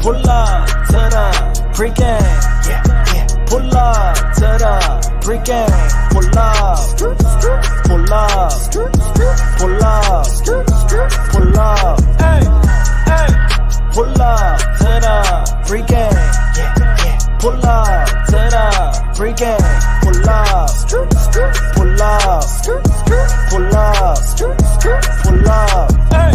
Pull up to the pregame. Yeah. Pull up to the pregame. Pull up. Pull up. Pull up. Pull up. Hey. Pull up to the pregame. Yeah. Pull up to the pregame. Pull up. Pull up. Pull up. Pull up. Hey.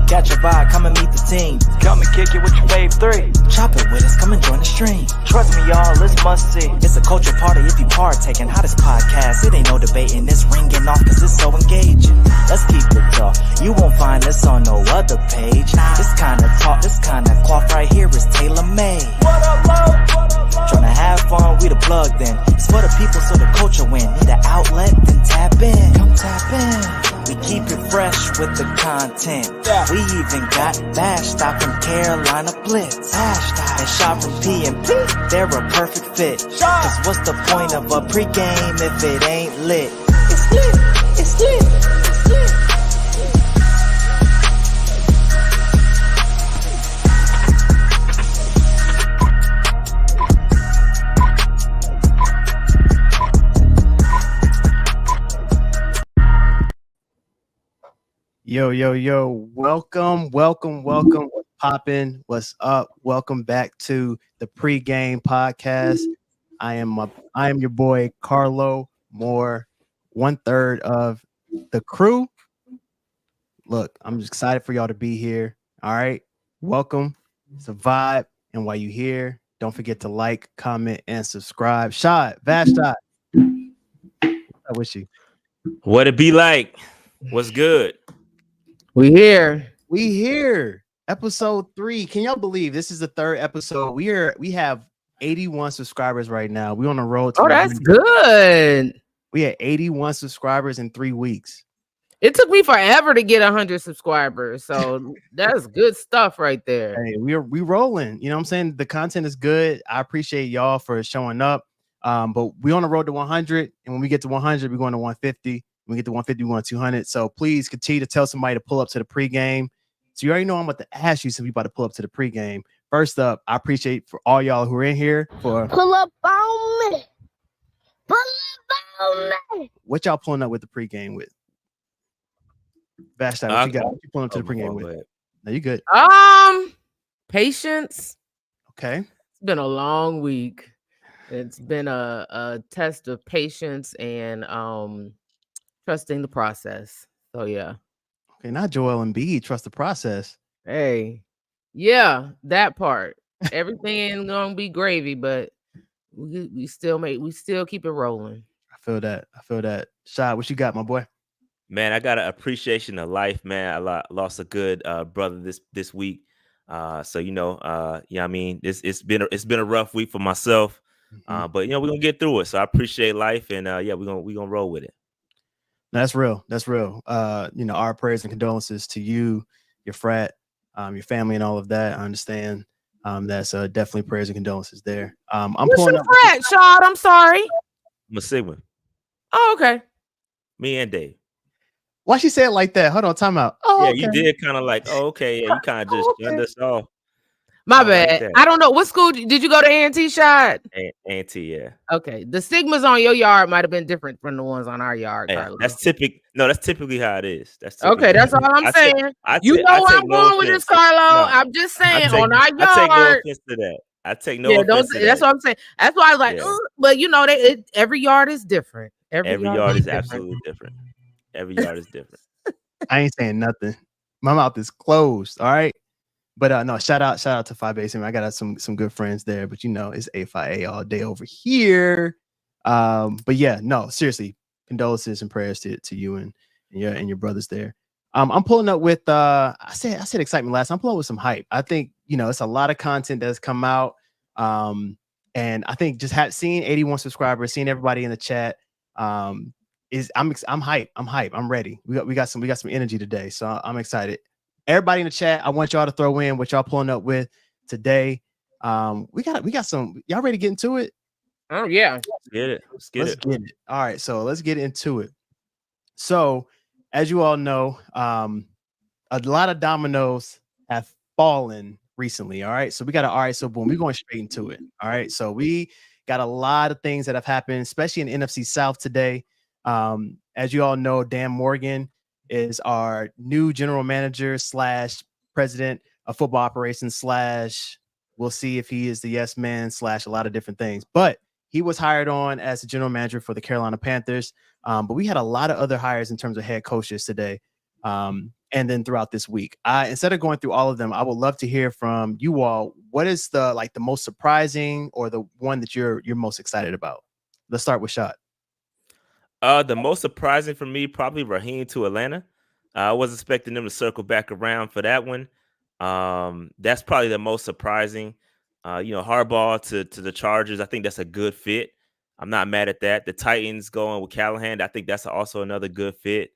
Catch a vibe, come and meet the team. Come and kick it with your fave 3. Chop it with us, come and join the stream. Trust me, y'all, it's must see. It's a culture party if you partaking. Hottest podcast, it ain't no debating. It's ringing off cause it's so engaging. Let's keep it raw. You won't find this on no other page. This kind of talk, this kind of cloth right here is tailor-made. What up, love? Tryna have fun, we the plugged in. It's for the people so the culture win. Need an outlet, then tap in. Come tap in. We keep it fresh with the content. We even got Bash Stop from Carolina Blitz. And Shot from P&P, they're a perfect fit. Cause what's the point of a pregame if it ain't lit? It's lit, it's lit, it's lit. Yo, welcome. What's poppin'? What's up? Welcome back to the Pregame podcast. I am your boy Carlo Moore, 1/3 of the crew. Look, I'm just excited for y'all to be here. All right, welcome. It's a vibe, and while you're here, don't forget to like, comment, and subscribe. Vashtot, I wish you. What it be like? What's good? We here. Episode 3. Can y'all believe this is the 3rd episode? We have 81 subscribers right now. We on the road to that's good. We had 81 subscribers in 3 weeks. It took me forever to get 100 subscribers, so that's good stuff right there. Hey, we rolling. You know what I'm saying? The content is good. I appreciate y'all for showing up. But we on the road to 100, and when we get to 100, we're going to 150. When we get to 150, we want 200. So please continue to tell somebody to pull up to the pregame. So you already know I'm about to ask you since we about to pull up to the pregame. First up, I appreciate for all y'all who are in here for pull up on me. Pull up on me. What y'all pulling up with the pregame with? Vashtot, what you got? What you pulling up to the pregame with? No, you good. Patience. Okay. It's been a long week. It's been a test of patience and trusting the process. So yeah. Okay, not Joel Embiid. Trust the process. Hey, yeah, that part. Everything ain't gonna be gravy, but we still keep it rolling. I feel that. Shad, what you got, my boy? Man, I got an appreciation of life, man. I lost a good brother this week. So I mean, it's been a rough week for myself. But we're gonna get through it. So I appreciate life, and we're gonna roll with it. That's real. Our prayers and condolences to you, your frat, your family, and all of that. I understand. That's definitely prayers and condolences there. I'm pulling up frat, Shad. I'm sorry. I'm a Sigma. Oh, okay. Me and Dave. Why she say it like that? Hold on, time out. Oh, yeah, okay. You did kind of like, oh, okay. Yeah, you kind of just shunned us off. My bad. Like I don't know. What school did you go to? A&T, Shad? A&T, yeah. Okay. The stigmas on your yard might have been different from the ones on our yard. Yeah, that's typically how it is. Okay. That's all I'm saying. You know where I'm going with this, Carlo. No, I'm just saying on our yard. I take no offense to that. I take no offense to that. That's what I'm saying. That's why I was like, but every yard is different. Every yard is absolutely different. Every yard is different. I ain't saying nothing. My mouth is closed. All right. But no, shout out to Phi Base. I got some good friends there, but it's A5A all day over here. But yeah, no, seriously, condolences and prayers to you and your brothers there. I'm pulling up with I said excitement last time. I'm pulling up with some hype. I think it's a lot of content that's come out. And I think just seeing 81 subscribers, seeing everybody in the chat, I'm hype. I'm ready. We got some energy today, so I'm excited. Everybody in the chat, I want y'all to throw in what y'all pulling up with today. We got some. Y'all ready to get into it? Oh yeah, let's get it. All right, so let's get into it. So, as you all know, a lot of dominoes have fallen recently. All right. So we got all right. So boom, we're going straight into it. All right. So we got a lot of things that have happened, especially in NFC South today. As you all know, Dan Morgan is our new general manager / president of football operations / we'll see if he is the yes man / a lot of different things. But he was hired on as the general manager for the Carolina Panthers. But we had a lot of other hires in terms of head coaches today. And then throughout this week, instead of going through all of them, I would love to hear from you all. What is the most surprising or the one that you're most excited about? Let's start with Shot. The most surprising for me, probably Raheem to Atlanta. I was expecting them to circle back around for that one. That's probably the most surprising. Harbaugh to the Chargers. I think that's a good fit. I'm not mad at that. The Titans going with Callahan. I think that's also another good fit.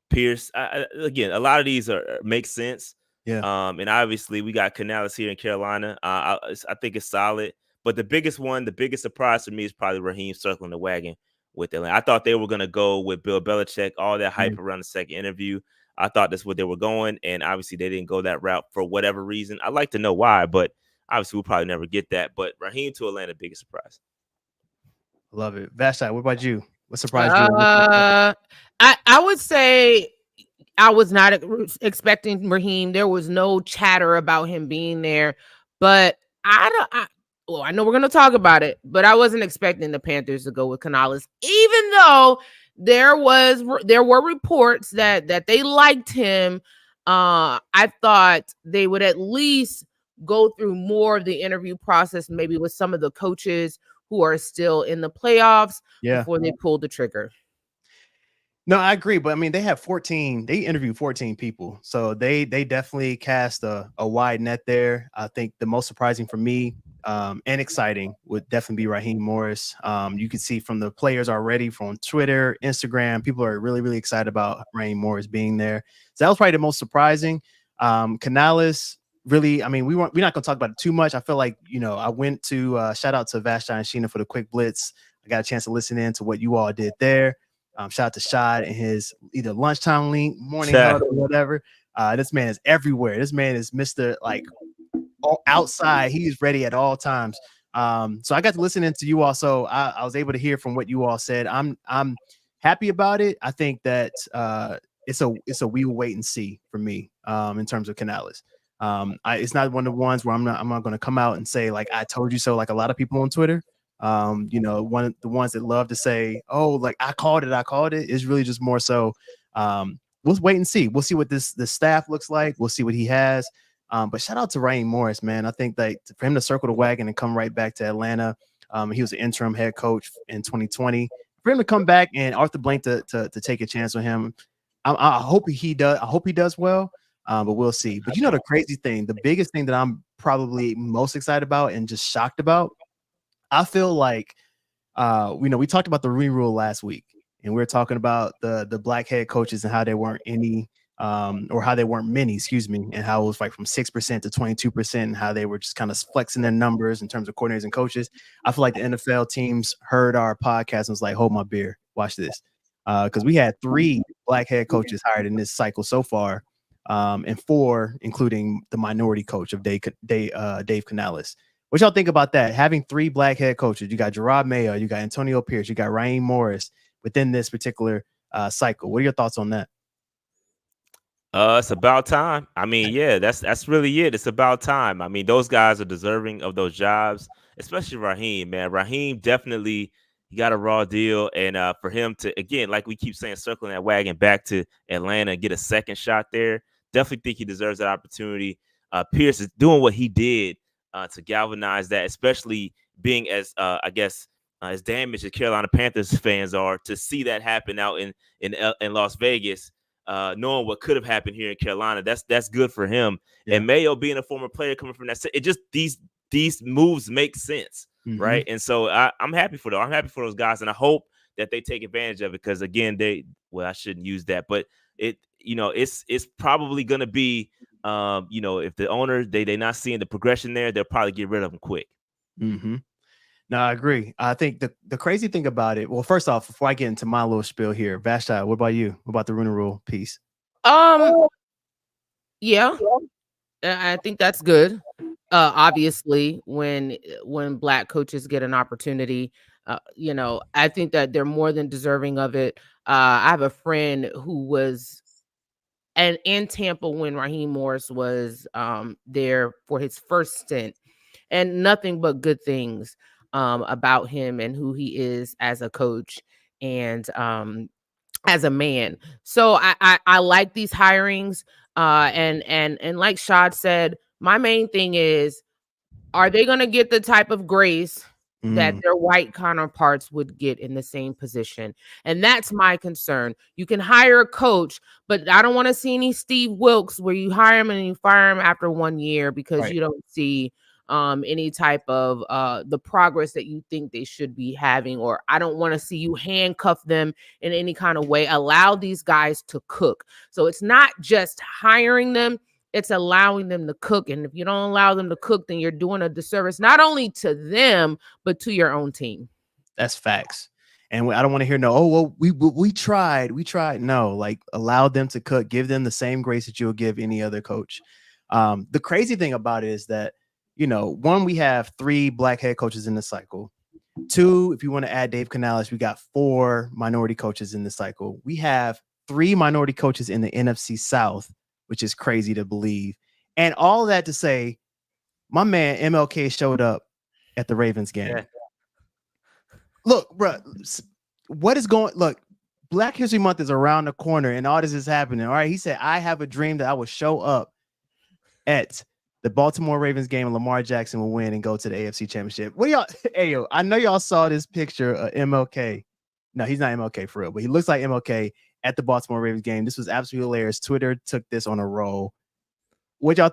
Pierce. Again, a lot of these make sense. Yeah. And obviously we got Canales here in Carolina. I think it's solid. But the biggest surprise for me is probably Raheem circling the wagon with Atlanta. I thought they were going to go with Bill Belichick, all that hype around the second interview. I thought that's what they were going, and obviously they didn't go that route for whatever reason. I'd like to know why, but obviously we'll probably never get that. But Raheem to Atlanta, biggest surprise. Love it. Vashti, what about you? What surprised you? I would say I was not expecting Raheem. There was no chatter about him being there, but I know we're going to talk about it, but I wasn't expecting the Panthers to go with Canales, even though there were reports that they liked him. I thought they would at least go through more of the interview process, maybe with some of the coaches who are still in the playoffs before they pulled the trigger. No, I agree. But I mean, they interviewed 14 people. So they definitely cast a wide net there. I think the most surprising for me and exciting would definitely be Raheem Morris. You can see from the players already from Twitter, Instagram, people are really, really excited about Raheem Morris being there. So that was probably the most surprising. Canales, really, I mean, we're not going to talk about it too much. I feel like, I went to shout out to Vashti and Sheena for the quick blitz. I got a chance to listen in to what you all did there. Shout out to Shad and his either lunchtime link, morning hug, or whatever. This man is everywhere. This man is Mr. Outside. He's ready at all times. So I got to listen into you all. So I was able to hear from what you all said. I'm happy about it. I think that it's a we will wait and see for me in terms of Canales. It's not one of the ones where I'm not going to come out and say like I told you so, like a lot of people on Twitter. One of the ones that love to say, oh, like I called it is really just more so we'll wait and see. We'll see what the staff looks like. We'll see what he has. But shout out to Raheem Morris, man. I think that for him to circle the wagon and come right back to Atlanta, he was an interim head coach in 2020. For him to come back and Arthur Blank to take a chance on him, I hope he does. I hope he does well. But we'll see. But the crazy thing, the biggest thing that I'm probably most excited about and just shocked about, I feel like, we talked about the rule last week, and we were talking about the black head coaches and how there weren't any, or how there weren't many, and how it was like from 6% to 22%, and how they were just kind of flexing their numbers in terms of coordinators and coaches. I feel like the NFL teams heard our podcast and was like, hold my beer, watch this. Because we had 3 black head coaches hired in this cycle so far, and 4, including the minority coach of Dave Canales. What y'all think about that? Having 3 black head coaches, you got Gerard Mayo, you got Antonio Pierce, you got Raheem Morris within this particular cycle. What are your thoughts on that? It's about time. I mean, yeah, that's really it. It's about time. I mean, those guys are deserving of those jobs, especially Raheem, man. Raheem definitely he got a raw deal, and for him to, again, like we keep saying, circling that wagon back to Atlanta and get a second shot there, definitely think he deserves that opportunity. Pierce is doing what he did to galvanize that, especially being as as damaged as Carolina Panthers fans are, to see that happen out in Las Vegas, knowing what could have happened here in Carolina. That's good for him. Yeah. And Mayo being a former player coming from that, it just these moves make sense, right? And so I'm happy for them. I'm happy for those guys, and I hope that they take advantage of it, because again, I shouldn't use that, but it's probably going to be, if the owner, they're not seeing the progression there, they'll probably get rid of them quick. No, I agree. I think the crazy thing about it, well, first off, before I get into my little spiel here, Vashti, what about you? What about the Rooney Rule piece? Yeah. I think that's good. Obviously, when Black coaches get an opportunity, I think that they're more than deserving of it. I have a friend who was in Tampa when Raheem Morris was there for his first stint, and nothing but good things about him and who he is as a coach and as a man. So I like these hirings. And like Shad said, my main thing is, are they going to get the type of grace that their white counterparts would get in the same position? And that's my concern. You can hire a coach, but I don't want to see any Steve Wilkes where you hire him and you fire him after 1 year because Right. you don't see any type of the progress that you think they should be having. Or I don't want to see you handcuff them in any kind of way. Allow these guys to cook. So it's not just hiring them, it's allowing them to cook. And if you don't allow them to cook, then you're doing a disservice not only to them but to your own team. That's facts. And I don't want to hear no, oh, well, we tried. No, like, allow them to cook, give them the same grace that you'll give any other coach. The crazy thing about it is that, one, we have 3 Black head coaches in the cycle. 2, if you want to add Dave Canales, we got 4 minority coaches in the cycle. We have 3 minority coaches in the NFC South, which is crazy to believe. And all that to say, my man MLK showed up at the Ravens game. Yeah. Look, bro, what is going? Look, Black History Month is around the corner, and all this is happening. All right, he said, "I have a dream that I will show up at the Baltimore Ravens game, and Lamar Jackson will win and go to the AFC Championship." What y'all? Hey, yo, I know y'all saw this picture of MLK. No, he's not MLK for real, but he looks like MLK at the Baltimore Ravens game. This was absolutely hilarious. Twitter took this on a roll. What y'all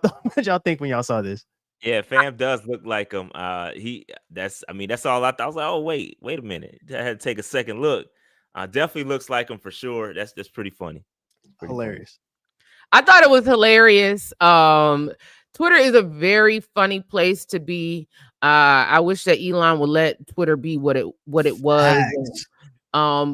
think when y'all saw this? Yeah, fam does look like him. That's all I thought. I was like, oh, wait a minute. I had to take a second look. Definitely looks like him for sure. That's pretty funny. Hilarious. I thought it was hilarious. Twitter is a very funny place to be. I wish that Elon would let Twitter be what it was.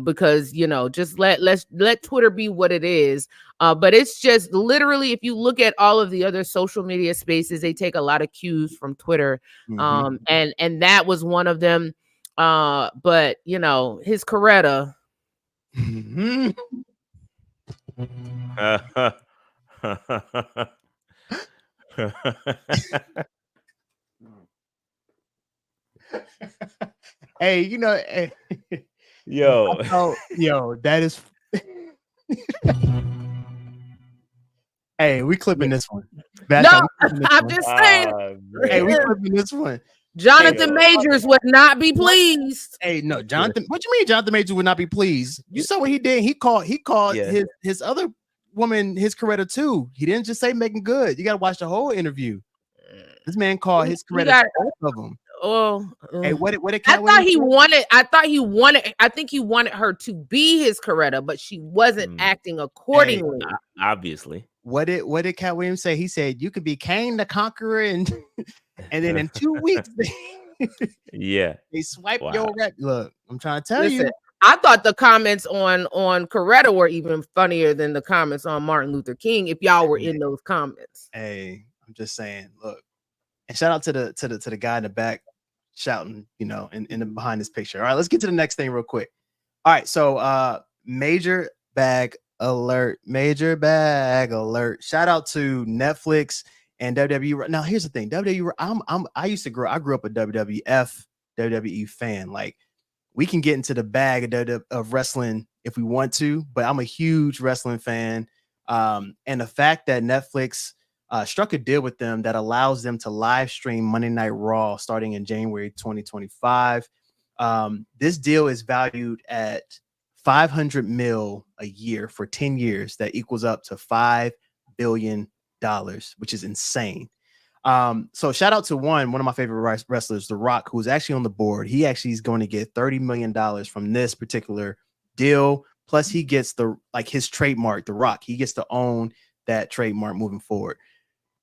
Because just let Twitter be what it is. But it's just literally, if you look at all of the other social media spaces, they take a lot of cues from Twitter. And that was one of them. But his Coretta. Hey, yo, that is. Hey, we clipping this one. I'm just saying. Hey, we clipping this one. Jonathan Majors would not be pleased. Hey, no, Jonathan. What you mean, Jonathan Majors would not be pleased? You saw what he did. He called his other woman his Coretta too. He didn't just say Megan Good. You got to watch the whole interview. This man called his Coretta both of them. Oh, hey, what did I think he wanted her to be his Coretta, but she wasn't acting accordingly. Hey, obviously. What did Cat Williams say? He said you could be Kane the Conqueror, and then in 2 weeks, they swipe your rep. Look, I'm trying to tell you. I thought the comments on Coretta were even funnier than the comments on Martin Luther King. If y'all were in those comments, hey, I'm just saying. Look, and shout out to the guy in the back shouting, in the behind this picture. All right, let's get to the next thing real quick. All right, so major bag alert. Shout out to Netflix and WWE. Now, here's the thing, WWE. I grew up a WWE fan. Like, we can get into the bag of wrestling if we want to, but I'm a huge wrestling fan. And the fact that Netflix struck a deal with them that allows them to live stream Monday Night Raw starting in January 2025. This deal is valued at $500 million a year for 10 years. That equals up to $5 billion, which is insane. So shout out to one of my favorite wrestlers, The Rock, who's actually on the board. He actually is going to get $30 million from this particular deal. Plus he gets his trademark, The Rock. He gets to own that trademark moving forward.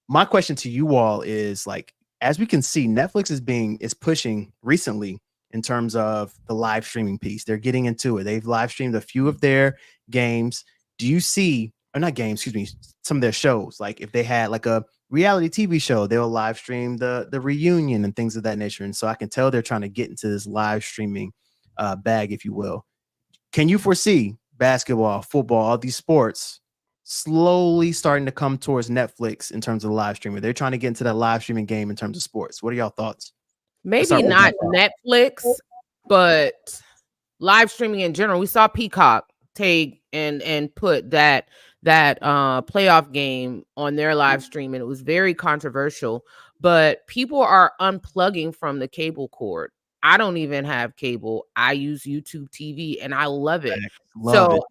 My question to you all is, like, as we can see, Netflix is pushing recently in terms of the live streaming piece. They're getting into it. They've live streamed a few of their games. Do you see or not games, excuse me, some of their shows. Like if they had like a reality TV show, they'll live stream the reunion and things of that nature. And so I can tell they're trying to get into this live streaming bag, if you will. Can you foresee basketball, football, all these sports slowly starting to come towards Netflix in terms of the live streaming? They're trying to get into that live streaming game in terms of sports. What are y'all thoughts? Maybe not Netflix, but live streaming in general. We saw Peacock take and put that playoff game on their live stream, and it was very controversial. But people are unplugging from the cable cord. I don't even have cable. I use YouTube TV, and I love it.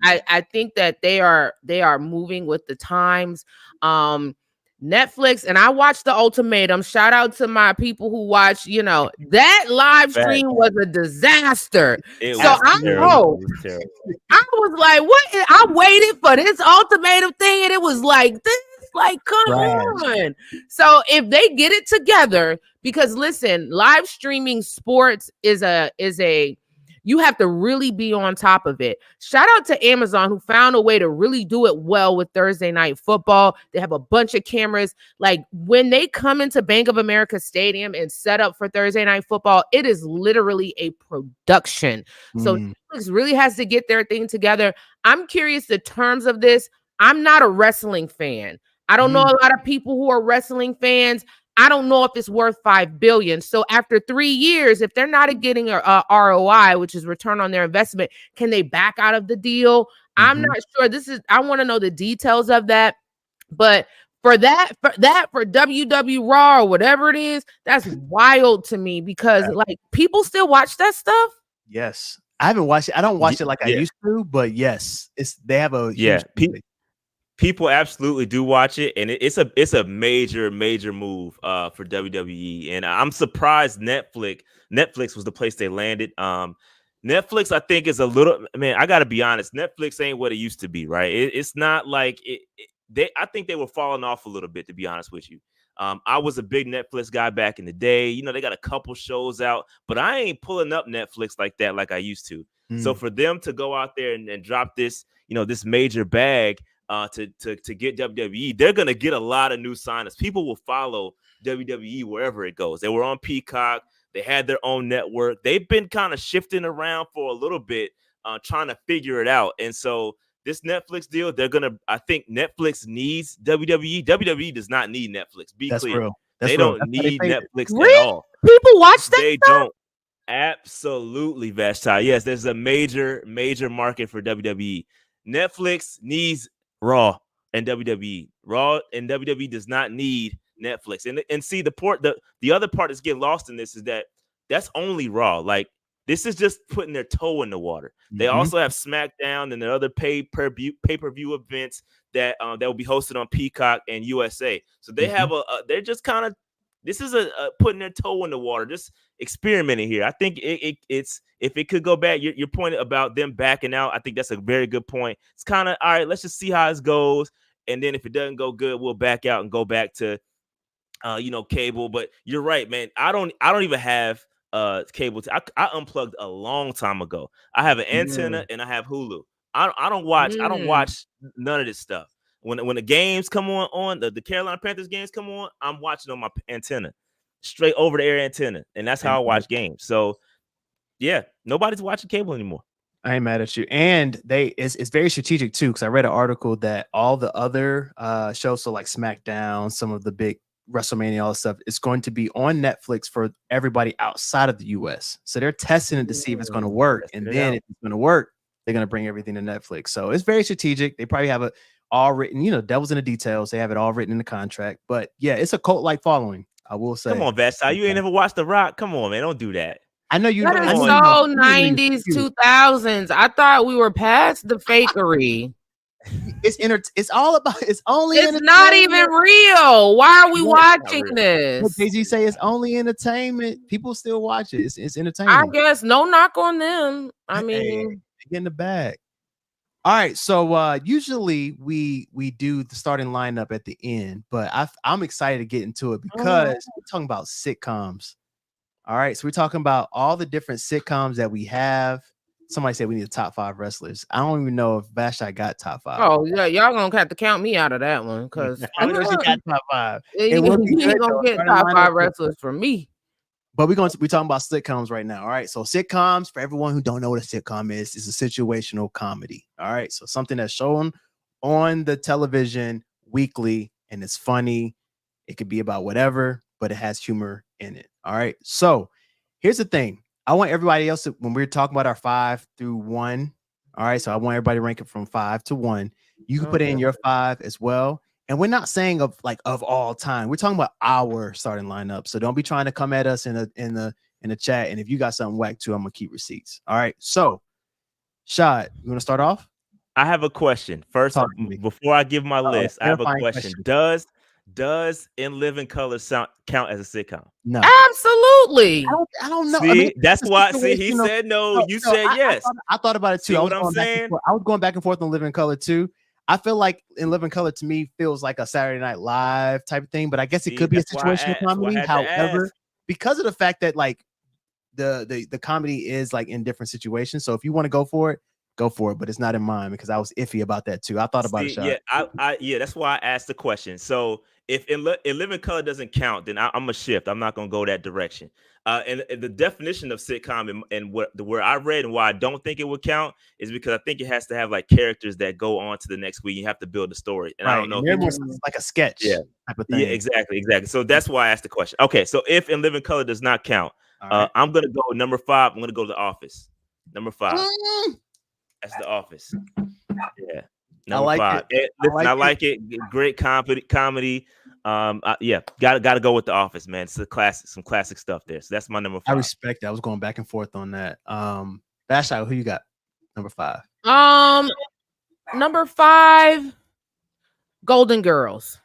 I think that they are moving with the times. Netflix, and I watched The Ultimatum. Shout out to my people who watch. That live stream was a disaster. I was like, what? I waited for this ultimatum thing, and it was like this. Like, come on. So if they get it together, because listen, live streaming sports is a you have to really be on top of it. Shout out to Amazon, who found a way to really do it well with Thursday Night Football. They have a bunch of cameras. Like when they come into Bank of America Stadium and set up for Thursday Night Football, it is literally a production. So Netflix really has to get their thing together. I'm curious the terms of this. I'm not a wrestling fan. I don't know a lot of people who are wrestling fans. I don't know if it's worth $5 billion. So after 3 years, if they're not getting a ROI, which is return on their investment, can they back out of the deal? I'm not sure. I want to know the details of that. But for WW Raw or whatever it is, that's wild to me because like people still watch that stuff. Yes, I haven't watched it. I don't watch it like I used to, but yes, they have a huge people absolutely do watch it, and it's a major move for WWE. And I'm surprised Netflix was the place they landed. Netflix, I think, is a little, man, I gotta be honest, Netflix ain't what it used to be, right? It's not like I think they were falling off a little bit, to be honest with you. I was a big Netflix guy back in the day. They got a couple shows out, but I ain't pulling up Netflix like that like I used to. So for them to go out there and drop this, this major bag to get WWE, they're gonna get a lot of new signers. People will follow WWE wherever it goes. They were on Peacock. They had their own network. They've been kind of shifting around for a little bit, trying to figure it out. And so this Netflix deal, I think Netflix needs WWE. WWE does not need Netflix. Be clear. They don't need Netflix at all. People watch that. They don't. Absolutely, Vashti. Yes, there's a major market for WWE. Netflix needs Raw and WWE. Raw and WWE does not need Netflix. And see, the other part that's getting lost in this is that's only Raw. Like, this is just putting their toe in the water. They also have SmackDown and the other pay-per-view events that will be hosted on Peacock and USA. So they have they're just kind of, this is a putting their toe in the water, just experimenting here. I think it's if it could go back, your point about them backing out, I think that's a very good point. It's kind of, all right, let's just see how it goes, and then if it doesn't go good, we'll back out and go back to cable. But you're right, man. I don't even have cable. I unplugged a long time ago. I have an antenna and I have Hulu. I don't watch none of this stuff. When the games come on the Carolina Panthers games come on, I'm watching on my antenna, straight over the air antenna, and that's how I watch games. So yeah, nobody's watching cable anymore. I ain't mad at you. And it's very strategic too, because I read an article that all the other shows, so like SmackDown, some of the big WrestleMania, all this stuff, it's going to be on Netflix for everybody outside of the US. So they're testing it to see if it's going to work. And then if it's going to work, they're going to bring everything to Netflix. So it's very strategic. They probably have it all written, devil's in the details. They have it all written in the contract. But yeah, it's a cult-like following, I will say. Come on, Vesta. You ain't never watched The Rock. Come on, man. Don't do that. I know you. That is so 90s, 2000s. I thought we were past the fakery. It's all about. It's not even real. Why are we watching this? What Jay-Z say? It's only entertainment. People still watch it. It's entertainment. I guess no knock on them. I mean, get in the bag. All right, so usually we do the starting lineup at the end, but I'm excited to get into it because we're talking about sitcoms. All right, so we're talking about all the different sitcoms that we have. somebody said we need a top 5 wrestlers. I don't even know if Vashti got top 5. Oh yeah, y'all gonna have to count me out of that one because I know she got top 5. you It would be good, ain't gonna though. get Starting top lineup 5 with- wrestlers from me. But we're talking about sitcoms right now. All right. So sitcoms, for everyone who don't know what a sitcom is a situational comedy. All right. So something that's shown on the television weekly and it's funny. It could be about whatever, but it has humor in it. All right. So here's the thing. I want everybody else to, when we're talking about our 5 through 1. All right. So I want everybody to rank it from 5 to 1. You can put in your 5 as well. And we're not saying of all time. We're talking about our starting lineup. So don't be trying to come at us in the chat. And if you got something whack too, I'm gonna keep receipts. All right. So, Shad, you want to start off? I have a question. First, before I give my list, I have a question. Does In Living Color count as a sitcom? No. Absolutely. I don't know. See, I mean, that's why. See, he said no. You said yes. I thought about it too. See I what I'm saying? I was going back and forth on Living Color too. I feel like In Living Color to me feels like a Saturday Night Live type of thing, but I guess it could be a situational comedy. However, because of the fact that like the comedy is like in different situations, so if you want to go for it, go for it. But it's not in mine because I was iffy about that too. I thought about it. Yeah, that's why I asked the question. So if In Living Color doesn't count, then I'm gonna shift. I'm not gonna go that direction. And the definition of sitcom and where I read and why I don't think it would count is because I think it has to have like characters that go on to the next week. You have to build a story, and I don't know if it's like a sketch. Type of thing. Yeah, exactly. So that's why I asked the question. Okay, so if In Living Color does not count, I'm gonna go number 5. I'm gonna go to The Office. Number 5. That's The Office. Yeah. Number 5. I like it. Great comedy. Gotta go with The Office, man. It's a classic, some classic stuff there. So that's my number 5. I respect that. I was going back and forth on that. Vashti, who you got? Number 5. Number 5, Golden Girls.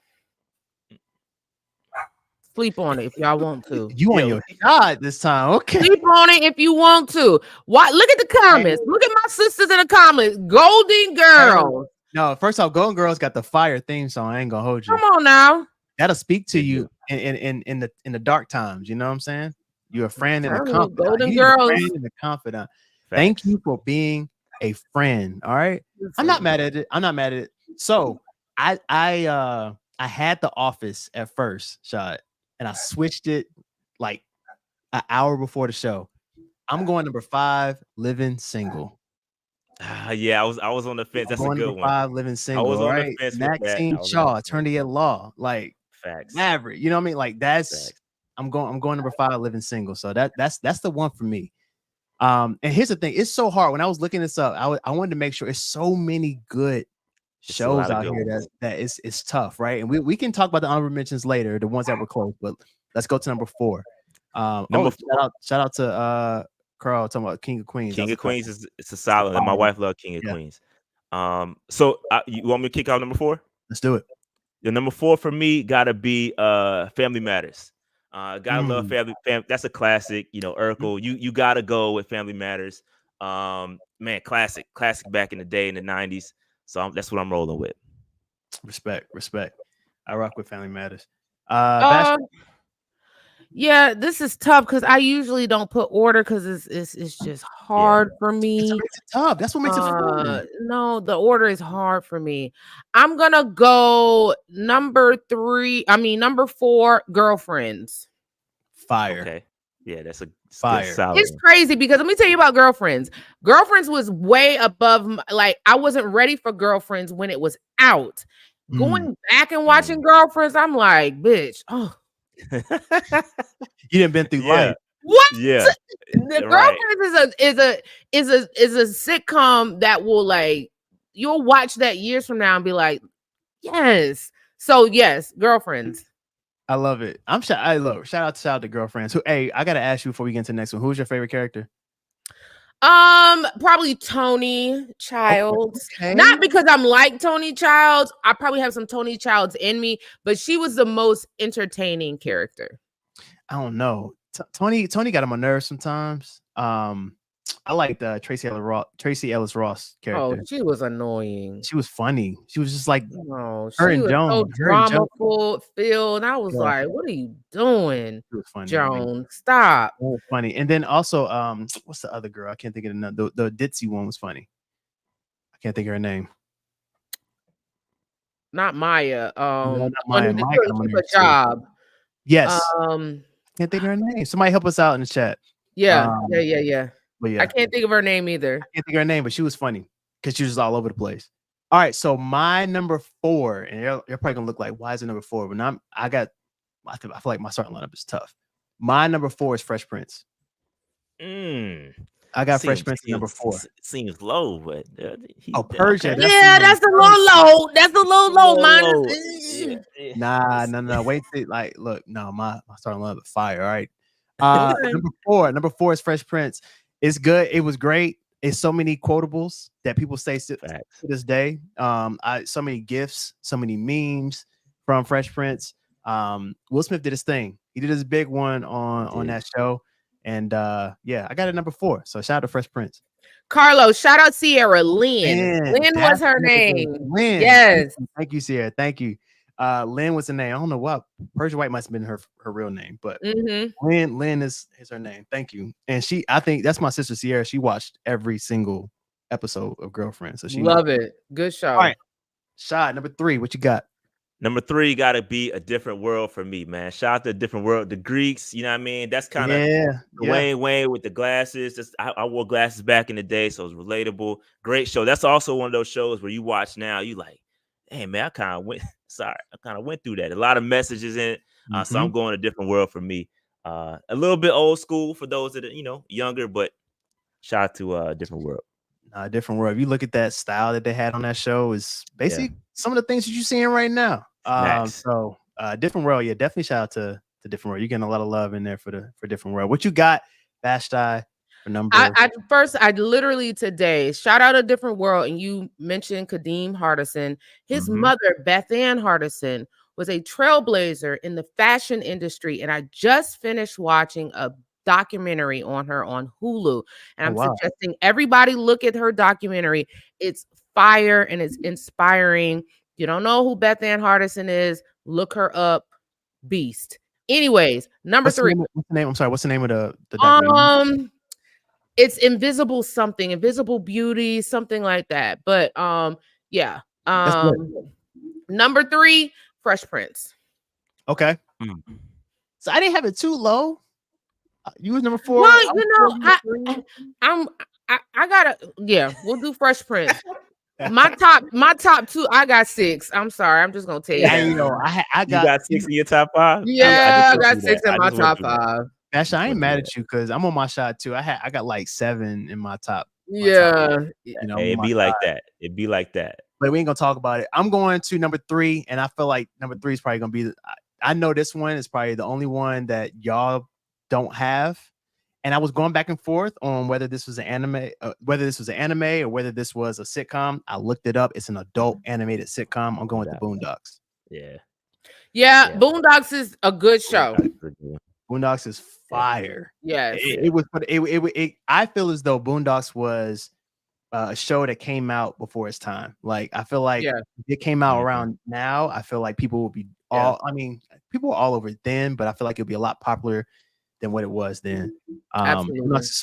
Sleep on it if y'all want to. You on your shot this time. Okay. Sleep on it if you want to. Why? Look at the comments. Look at my sisters in the comments. Golden Girls. No, first off, Golden Girls got the fire theme song. I ain't gonna hold you. Come on now. That'll speak to you in the dark times. You know what I'm saying? You're a friend and a confidant. Golden Girls. And a confidant. Thank you for being a friend. All right. I'm not mad at it. So I had The Office at first, Shot, and I switched it like an hour before the show. I'm going number 5, Living Single. Yeah, I was on the fence. That's a good one. 5, Living Single. I was on right? the fence. Maxine Shaw, Attorney at Law, like facts. Maverick. You know what I mean? Like that's facts. I'm going number 5, Living Single. So that's the one for me. And here's the thing: it's so hard. When I was looking this up, I wanted to make sure it's so many good shows out here that it's tough, right? And we can talk about the honorable mentions later, the ones that were close. But let's go to number 4. Shout out to Carl talking about King of Queens. King of Queens it's a solid. And my wife loved King of Queens. So you want me to kick out number 4? Let's do it. The number 4 for me gotta be Family Matters. Gotta love family. That's a classic. You know, Urkel. You gotta go with Family Matters. Man, classic back in the day in the 90s. So that's what I'm rolling with. Respect. I rock with Family Matters. Yeah, this is tough because I usually don't put order because it's just hard for me. It's tough. That's what makes it fun. No, the order is hard for me. I'm gonna go number 4, Girlfriends. Fire. Okay. Yeah, that's a fire. It's crazy because let me tell you about Girlfriends. Girlfriends was way above. Like I wasn't ready for Girlfriends when it was out. Going back and watching Girlfriends, I'm like, bitch. Oh. You didn't been through life. What? Yeah. The Girlfriends is a sitcom that will like you'll watch that years from now and be like, yes. So yes, Girlfriends. I love it. Shout out to Girlfriends. Hey, I gotta ask you before we get into the next one. Who's your favorite character? Probably Tony Childs. Okay. Not because I'm like Tony Childs. I probably have some Tony Childs in me, but she was the most entertaining character. I don't know. Tony got on my nerves sometimes. I liked Tracy Ellis Ross character. Oh, she was annoying. She was funny. She was just like No, her she and was Joan. so Her and drama Joan. filled. I was Yeah. like, what are you doing, She was funny. Joan? Stop. It was funny. And then also, what's the other girl? I can't think of the ditzy one was funny. I can't think of her name. Not Maya. No, not one Maya. who Maya did come on keep there a too. job. Yes. Um, Can't think of her name. Somebody help us out in the chat. yeah. But yeah, I can't think of her name either. I can't think of her name, but she was funny because she was all over the place. All right, so my number 4, and you're probably gonna look like, why is it number 4? But I feel like my starting lineup is tough. My number 4 is Fresh Prince. I got Fresh Prince at number 4. Seems low, but Persia. Okay. Yeah, that's a little low. That's a little low. Mine. Nah. Wait, look, no, my starting lineup is fire. All right. Number 4 is Fresh Prince. It's good. It was great. It's so many quotables that people say to this day. So many gifs, so many memes from Fresh Prince. Will Smith did his thing. He did his big one on that show. And yeah, I got it number 4. So shout out to Fresh Prince. Carlos, shout out Sierra Lynn. Lynn was her name. Lynn. Yes. Thank you, Sierra. Thank you. Lynn was the name. I don't know what Persia White must have been her real name, but Lynn is her name. Thank you. And I think that's my sister Sierra. She watched every single episode of Girlfriend. So she love it. Good show. All right. Shot number 3. What you got? Number 3 got to be A Different World for me, man. Shout out to A Different World. The Greeks, you know what I mean? That's kind of Wayne with the glasses. I wore glasses back in the day, so it's relatable. Great show. That's also one of those shows where you watch now, you like, hey, man, I kind of went through that. A lot of messages in it. So I'm going A Different World for me. A little bit old school for those that are, younger, but shout out to A Different World. A Different World. If you look at that style that they had on that show, is basically some of the things that you're seeing right now. So Different World, definitely shout out to Different World. You're getting a lot of love in there for Different World. What you got, Vashti, for number? I literally today shout out A Different World, and you mentioned Kadeem Hardison. His mother, Beth Ann Hardison, was a trailblazer in the fashion industry, and I just finished watching a documentary on her on Hulu, and I'm suggesting everybody look at her documentary. It's fire and it's inspiring. You don't know who Beth Ann Hardison is, look her up. Beast. Anyways, number 3. What's the name? I'm sorry, what's the name of the documentary? It's Invisible something, Invisible Beauty, something like that. But yeah. Number 3, Fresh Prince. Okay. So I didn't have it too low. You was number 4. Well, I gotta, we'll do Fresh Prince. My top 2, I got 6. I'm sorry, I'm just gonna tell you. I got 6 in your top 5. Yeah, I got 6 in my top 5. Actually, I ain't mad at you because I'm on my shot too. I got like 7 in my top. Yeah, it'd be like that. It'd be like that. But we ain't gonna talk about it. I'm going to number 3, and I feel like number 3 is probably gonna be. I know this one is probably the only one that y'all don't have, and I was going back and forth on whether this was an anime, or whether this was a sitcom. I looked it up. It's an adult animated sitcom. I'm going with the Boondocks. Yeah. Boondocks is a good show. Boondocks is fire. Yes, it was. But I feel as though Boondocks was a show that came out before its time. Like I feel like if it came out around now, I feel like people will be people were all over it then, but I feel like it'll be a lot popular than what it was then. Boondocks is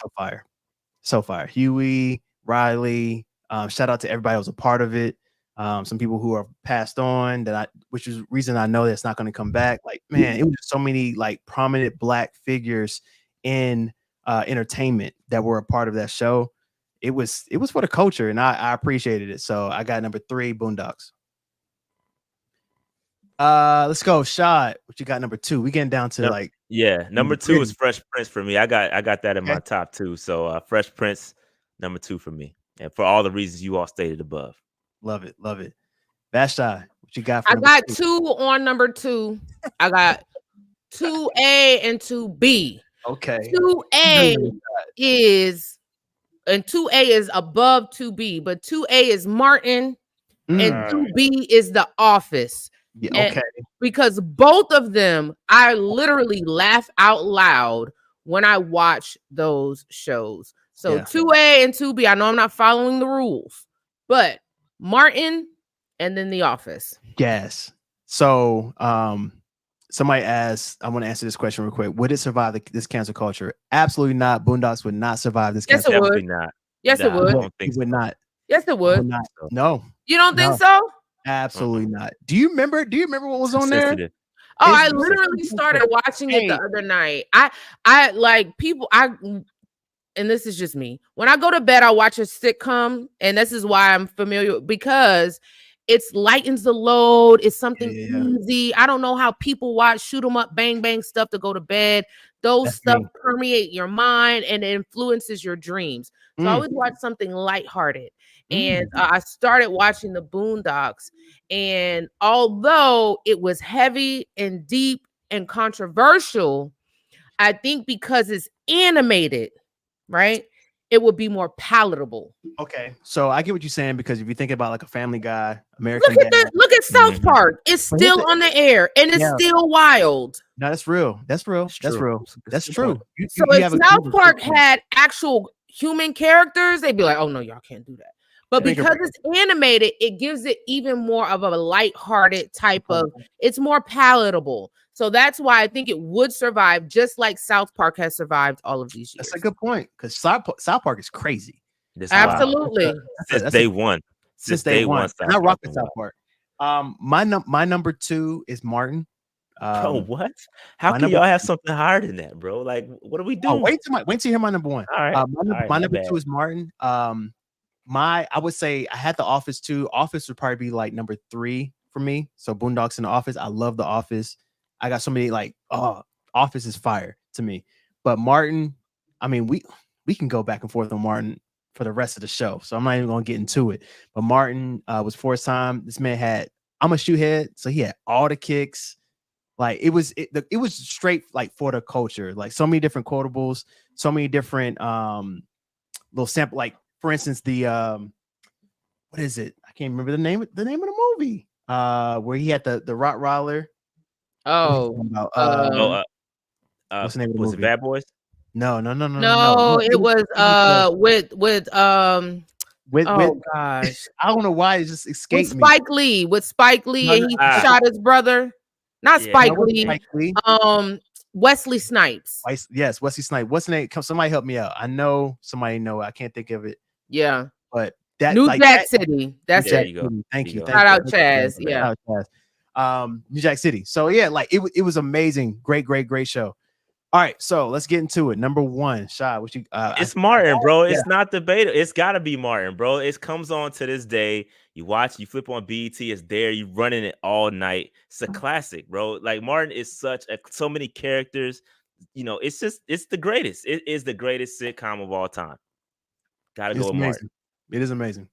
so fire. Huey, Riley, shout out to everybody who was a part of it. Some people who are passed on which is reason I know that's not going to come back. Like, man, it was just so many like prominent Black figures in entertainment that were a part of that show. It was for the culture, and I appreciated it. So I got number 3, Boondocks. Let's go, Shad. What you got number 2? We getting down to number 2 is Fresh Prince for me. I got that in my top 2. So Fresh Prince, number 2 for me, and for all the reasons you all stated above. Love it. Vashti, what you got? I got 2 on number 2. I got 2A and 2B. Okay. 2A is above 2B, but 2A is Martin and 2B is The Office. Yeah, okay. Because both of them, I literally laugh out loud when I watch those shows. So Yeah. 2A and 2B. I know I'm not following the rules, but Martin and then The Office. Yes. So, somebody asked, I want to answer this question real quick. Would it survive this cancel culture? Absolutely not. Boondocks would not survive this Yes, cancel it would. Definitely not. Yes, it Nah, would. I don't It think would so. not. Yes, it It would. would not. No, You don't think No. so? absolutely not. Do you remember what was Too on there? sensitive. Oh, I It's- literally started watching it the Hey. other night. I like people. And this is just me. When I go to bed, I watch a sitcom, and this is why I'm familiar because it's lightens the load. It's something Yeah. easy. I don't know how people watch shoot 'em up, bang bang stuff to go to bed. Those That's stuff me. permeate your mind and it influences your dreams. So I Mm. always watch something lighthearted. And Mm. I started watching the Boondocks, and although it was heavy and deep and controversial, I think because it's animated, right, it would be more palatable. Okay, so I get what you're saying because if you think about like a Family Guy, American Look at Dad, look at South Mhm. Park. It's But here's still the- on the air and it's Yeah. still wild. no, that's real. That's real. It's That's true. real. It's a That's good true. point. So You if have a South good Park point. had actual human characters, they'd be like, "Oh no, y'all can't do that." But They make a- because it's animated, it gives it even more of a lighthearted type of. It's more palatable. So that's why I think it would survive, just like South Park has survived all of these years. That's a good point because South Park is crazy. This wild. Absolutely. Since That's day one. Since day one. South And I rock Park with been South Park. My number 2 is Martin. Bro, what? How my can number- y'all have something higher than that, bro? Like, what are we Oh, doing? wait till you hear my number 1. All right. My number 2 is Martin. I would say I had The Office too. Office would probably be like number 3 for me. So Boondocks and The Office. I love The Office. I got so many Office is fire to me. But Martin, I mean, we can go back and forth on Martin for the rest of the show. So I'm not even gonna get into it. But Martin was forced time. This man had, I'm a shoe head, so he had all the kicks. Like it was straight like for the culture. Like so many different quotables, so many different little sample. Like for instance, the what is it? I can't remember the name of the movie. Where he had the Rottweiler. Oh, What's the name of the was movie? it Bad Boys? No. it was with oh gosh, I don't know why it just with escaped me. Spike Lee, No, and he no. shot his brother. Not Yeah. Spike That wasn't Lee. Spike Lee. Wesley Snipes. Yes, Wesley Snipes. What's the name? Somebody help me out. I know somebody know it. I can't think of it. Yeah. But that New like Jack that, City. That's There it. you go. Thank There you. you go. Thank Shout you. out Chaz. Shout Yeah. out Chaz. New Jack City. So yeah, like it was amazing. Great show. All right, so let's get into it. Number 1, Shy, what you It's Martin, bro. yeah. It's not debatable. It's got to be Martin, bro. It comes on to this day. You watch, you flip on BET, it's there. You running it all night. It's a classic, bro. Like Martin is so many characters. You know, it's the greatest. It is the greatest sitcom of all time. Gotta go with Martin. It is amazing.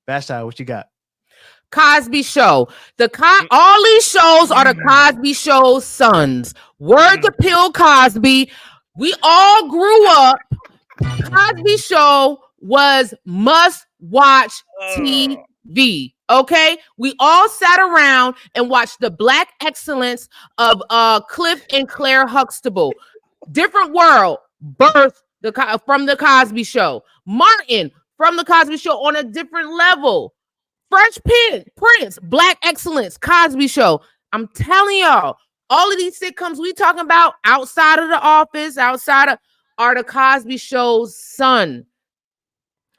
Bashai, what you got? Cosby Show. All these shows are the Cosby Show's sons. Word to Pill Cosby. We all grew up. Cosby Show was must-watch TV. Okay, we all sat around and watched the Black excellence of Cliff and Claire Huxtable. Different world. Birth from the Cosby Show. Martin from the Cosby Show on a different level. Fresh Prince, Black excellence, Cosby Show. I'm telling y'all, all of these sitcoms we talking about outside of The Office, are the Cosby Show's son.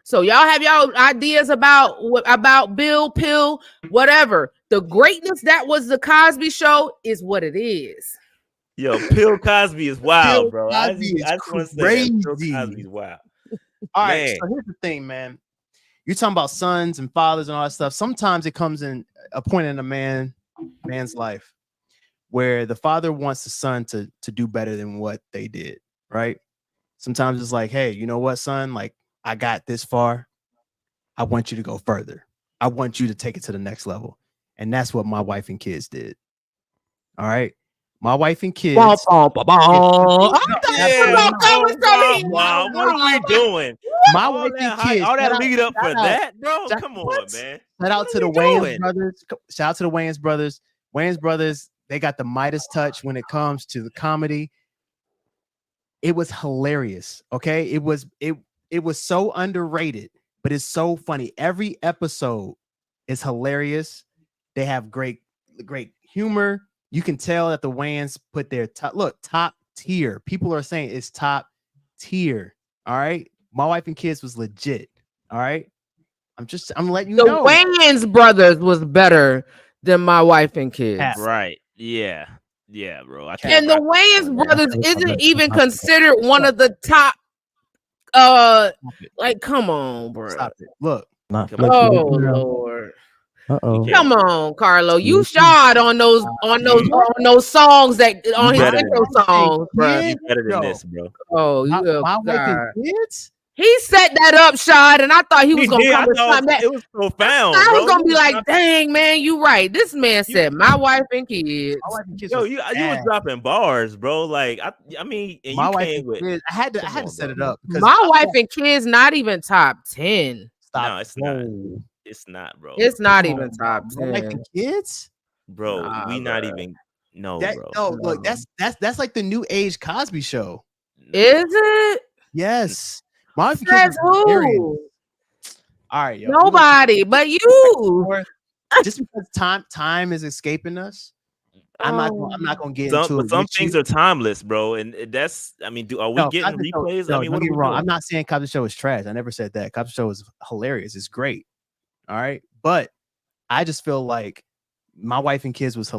So y'all have y'all ideas about Bill, Pill, whatever. The greatness that was the Cosby Show is what it is. Yo, Bill Cosby is wild, Bill bro. Cosby is I just want to say that. Bill crazy. Cosby's wild. All right, Man. so here's the thing, man. You're talking about sons and fathers and all that stuff. Sometimes it comes in a point in a man's life where the father wants the son to do better than what they did, right? Sometimes it's like, hey, you know what, son? Like, I got this far. I want you to go further. I want you to take it to the next level. And that's what my wife and kids did. All right. My wife and kids. What are we doing? My wife and kids. All that shout lead up for shout out- that, bro. shout- Come what? on, man. Shout out to the Wayans brothers. Shout out to the Wayans brothers. Wayans brothers, they got the Midas touch when it comes to the comedy. It was hilarious. Okay. It was so underrated, but it's so funny. Every episode is hilarious. They have great humor. You can tell that the Wayans put their top tier. People are saying it's top tier. All right. My Wife and Kids was legit. All right. I'm letting you The know. Wayans brothers was better than My Wife and Kids. Cap. Right. Yeah. Yeah, bro. And the Wayans brothers isn't even considered one of the top. Like, come on, bro. Stop it. Look. Oh Lord. Uh-oh. Come on, Carlo. You shot on those songs that on his intro songs, bro. You better than this, bro. Oh, My Wife and Kids. He set that up, Shad, and I thought he was gonna come with something. It was profound. I was bro. gonna be like, "Dang, man, you right." This man said, "My wife and kids." My Wife and Kids. Yo, you was dropping bars, bro. Like, I mean, and My you Wife came and with. Kids. I had to set it up. My Wife and Kids, not even top 10. Stop. No, it's not. It's not, bro. It's not even top My Wife 10. and Kids. Bro, Nah, we bro. not even. No, That, bro. no, look, that's like the new age Cosby Show. Is it? Yes. My Wife and Says Kids was hilarious. who? All right, yo. Nobody but you. Just because time is escaping us, I'm not gonna get into it. Some with things you. are timeless, bro, and that's. I mean, are we getting Cosby Show- replays? No, I mean, don't what get are me we wrong. doing? I'm not saying Cosby Show is trash. I never said that. Cosby Show is hilarious. It's great. All right, but I just feel like My Wife and Kids was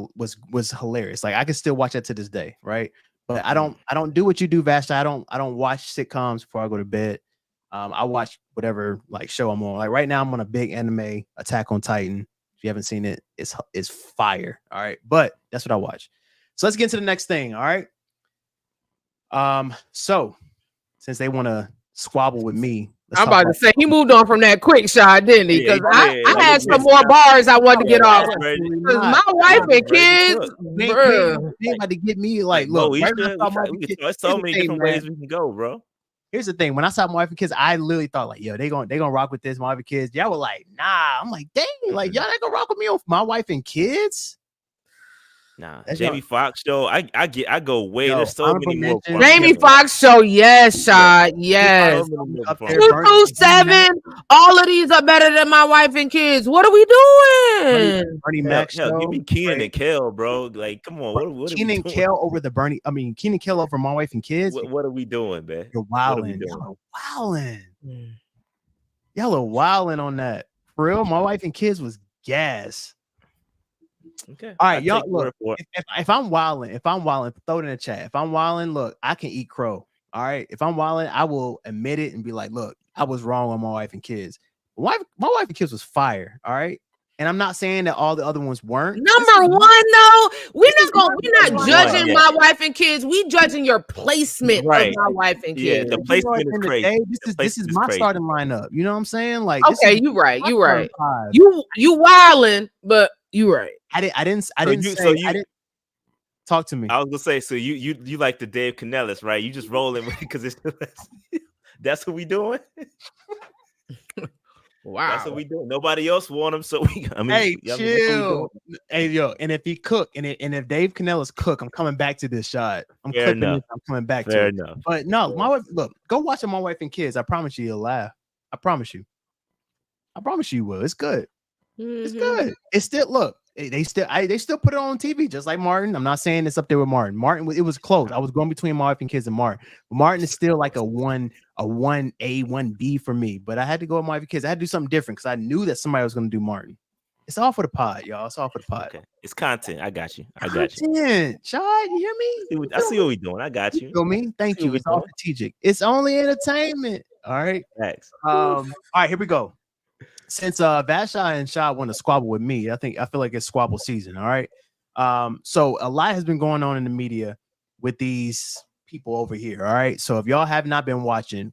hilarious. Like I can still watch that to this day, right? But I don't do what you do, Vashta. I don't watch sitcoms before I go to bed. I watch whatever like show I'm on. Like right now, I'm on a big anime, Attack on Titan. If you haven't seen it, it's fire. All right, but that's what I watch. So let's get into the next thing. All right. So since they want to squabble with me, I'm about to say he moved on from that quick shot, didn't he? Yeah, Because he I did. Like, had he some did. more bars I wanted to get off. Right. Because My Wife and Kids, bruh. They about to get me like, Bro, look. we Right when I should. saw My Wife and Kids- There's here's so the many thing, different man. ways we can go, bro. Here's the thing. When I saw My Wife and Kids, I literally thought like, yo, they gonna rock with this. My Wife and Kids. Y'all were like, nah. I'm like, dang, like y'all not gonna rock with me on My Wife and Kids. Nah, That's Jamie Foxx show. I go way. Yo, There's so honorable many more. mention. Jamie Foxx show, yes, Shad, yes. So many more Up there, performances. 227, all of these are better than My Wife and Kids. What are we doing? Bernie Hell, Mac hell, show. give me Keenan right? and Kel, bro. Like, come on, what are we Keenan doing? Kel over the Bernie. I mean, Keenan Kel over My Wife and Kids. What are we doing, man? You're What are we wilding. doing? Y'all are wilding. Y'all are wilding on that. For real, My Wife and Kids was gas. Okay. All I right, y'all take your word look. for it. If I'm wilding, throw it in the chat. If I'm wilding, look, I can eat crow. All right. If I'm wilding, I will admit it and be like, look, I was wrong on My Wife and Kids. My Wife and Kids was fire. All right. And I'm not saying that all the other ones weren't. Number one, though, we're not one. judging Yeah. My Wife and Kids. We judging your placement Right. of My Wife and Yeah, Kids. the placement is crazy. This is my starting lineup. You know what I'm saying? Like, Okay, this is you right. my You right. starting five. You wilding, but you right. I didn't talk to me. I was gonna say, so you like the Dave Canellis, right? You just rolling with it because it's that's what we doing. Wow. That's what we doing. Nobody else want him, so we. I mean, Hey, I mean, that's what we chill. doing. Hey, yo, and if he cook, and if Dave Canellis cook, I'm coming back to this shot. I'm Fair clipping enough. this. I'm coming back to Fair it. enough. But no, My Wife. Look, go watch it, My Wife and Kids. I promise you, you'll laugh. I promise you. I promise you will. It's good. It's good. It's still look. They still put it on TV just like Martin. I'm not saying it's up there with Martin. Martin, it was close. I was going between My Wife and Kids and Martin. But Martin is still like a 1A, 1B for me. But I had to go with My Wife and Kids. I had to do something different because I knew that somebody was going to do Martin. It's all for the pod, y'all. It's all for the pod. Okay, it's content. I got you. I got you. Content, Sean, you hear me? I see what we doing. I got you. You feel me? Thank See you. what It's we all doing. strategic. It's only entertainment. All right. Thanks. All right, here we go. Since Vasha and Shah want to squabble with me, I feel like it's squabble season. All right. So a lot has been going on in the media with these people over here. All right. So if y'all have not been watching,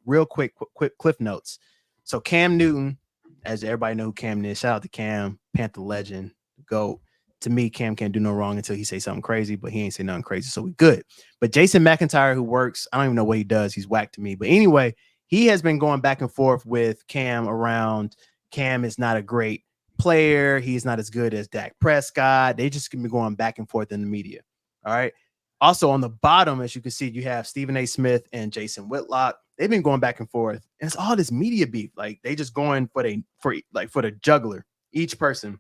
real quick cliff notes. So Cam Newton, as everybody know who Cam is, shout out to Cam, Panther legend, GOAT. To me, Cam can't do no wrong until he say something crazy, but he ain't say nothing crazy, so we good. But Jason McIntyre, who works, I don't even know what he does. He's whack to me. But anyway, he has been going back and forth with Cam around Cam is not a great player. He's not as good as Dak Prescott. They just been going back and forth in the media. All right. Also on the bottom, as you can see, you have Stephen A. Smith and Jason Whitlock. they've been going back and forth, and it's all this media beef. Like they just going for the juggler, each person.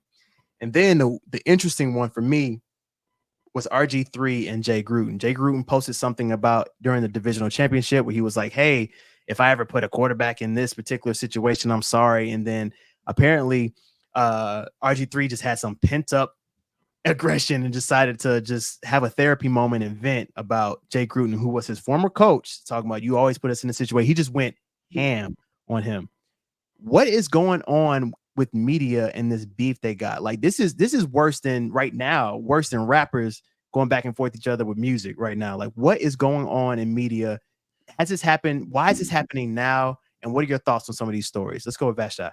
And then the interesting one for me was RG3 and Jay Gruden. Jay Gruden posted something about during the divisional championship where he was like, hey, if I ever put a quarterback in this particular situation, I'm sorry. And then apparently RG3 just had some pent up aggression and decided to just have a therapy moment and vent about Jay Gruden, who was his former coach, talking about you always put us in a situation. He just went ham on him. What is going on with media and this beef they got? Like this is worse than rappers going back and forth each other with music right now. Like what is going on in media? Has this happened? Why is this happening now? And what are your thoughts on some of these stories? Let's go with Vashti.